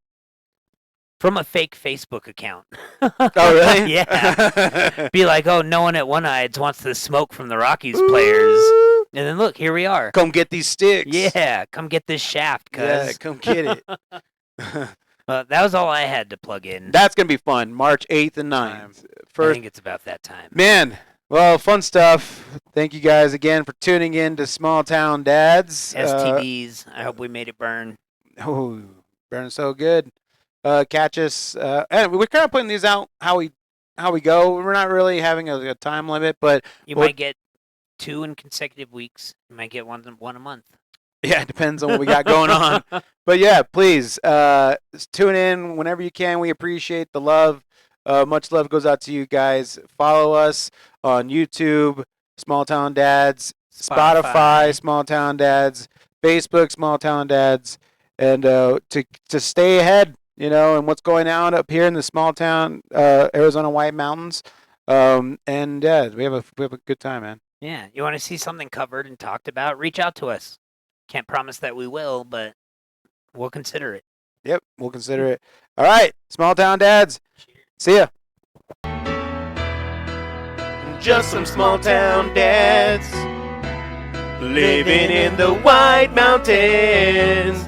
S2: from a fake Facebook account.
S1: Oh really?
S2: Yeah. Be like, oh, no one at One Eyes wants the smoke from the Rockies players.
S1: Ooh,
S2: And then look, here we are.
S1: come get these sticks.
S2: Yeah, come get this shaft,
S1: Yeah,
S2: cuz.
S1: come get it.
S2: That was all I had to plug in.
S1: That's gonna be fun. March 8th and 9th.
S2: I
S1: First,
S2: think it's about that time.
S1: man. Well, fun stuff. Thank you guys again for tuning in to Small Town Dads.
S2: STBs. I hope we made it burn.
S1: Oh, burning so good. Catch us, and we're kind of putting these out how we go. We're not really having a time limit, but
S2: You
S1: Well-
S2: might get 2 in consecutive weeks. You might get one a month.
S1: yeah, it depends on what we got going on. But yeah, please tune in whenever you can. We appreciate the love. Much love goes out to you guys. Follow us on YouTube, Small Town Dads, Spotify, Small Town Dads, Facebook, Small Town Dads, and to stay ahead, you know, and what's going on up here in the small town Arizona White Mountains. And yeah, we have a good time, man.
S2: Yeah, you want to see something covered and talked about? Reach out to us. Can't promise that we will, but we'll consider it.
S1: Yep, we'll consider it. All right, Small Town Dads. See ya. Just some small town dads living in the White Mountains.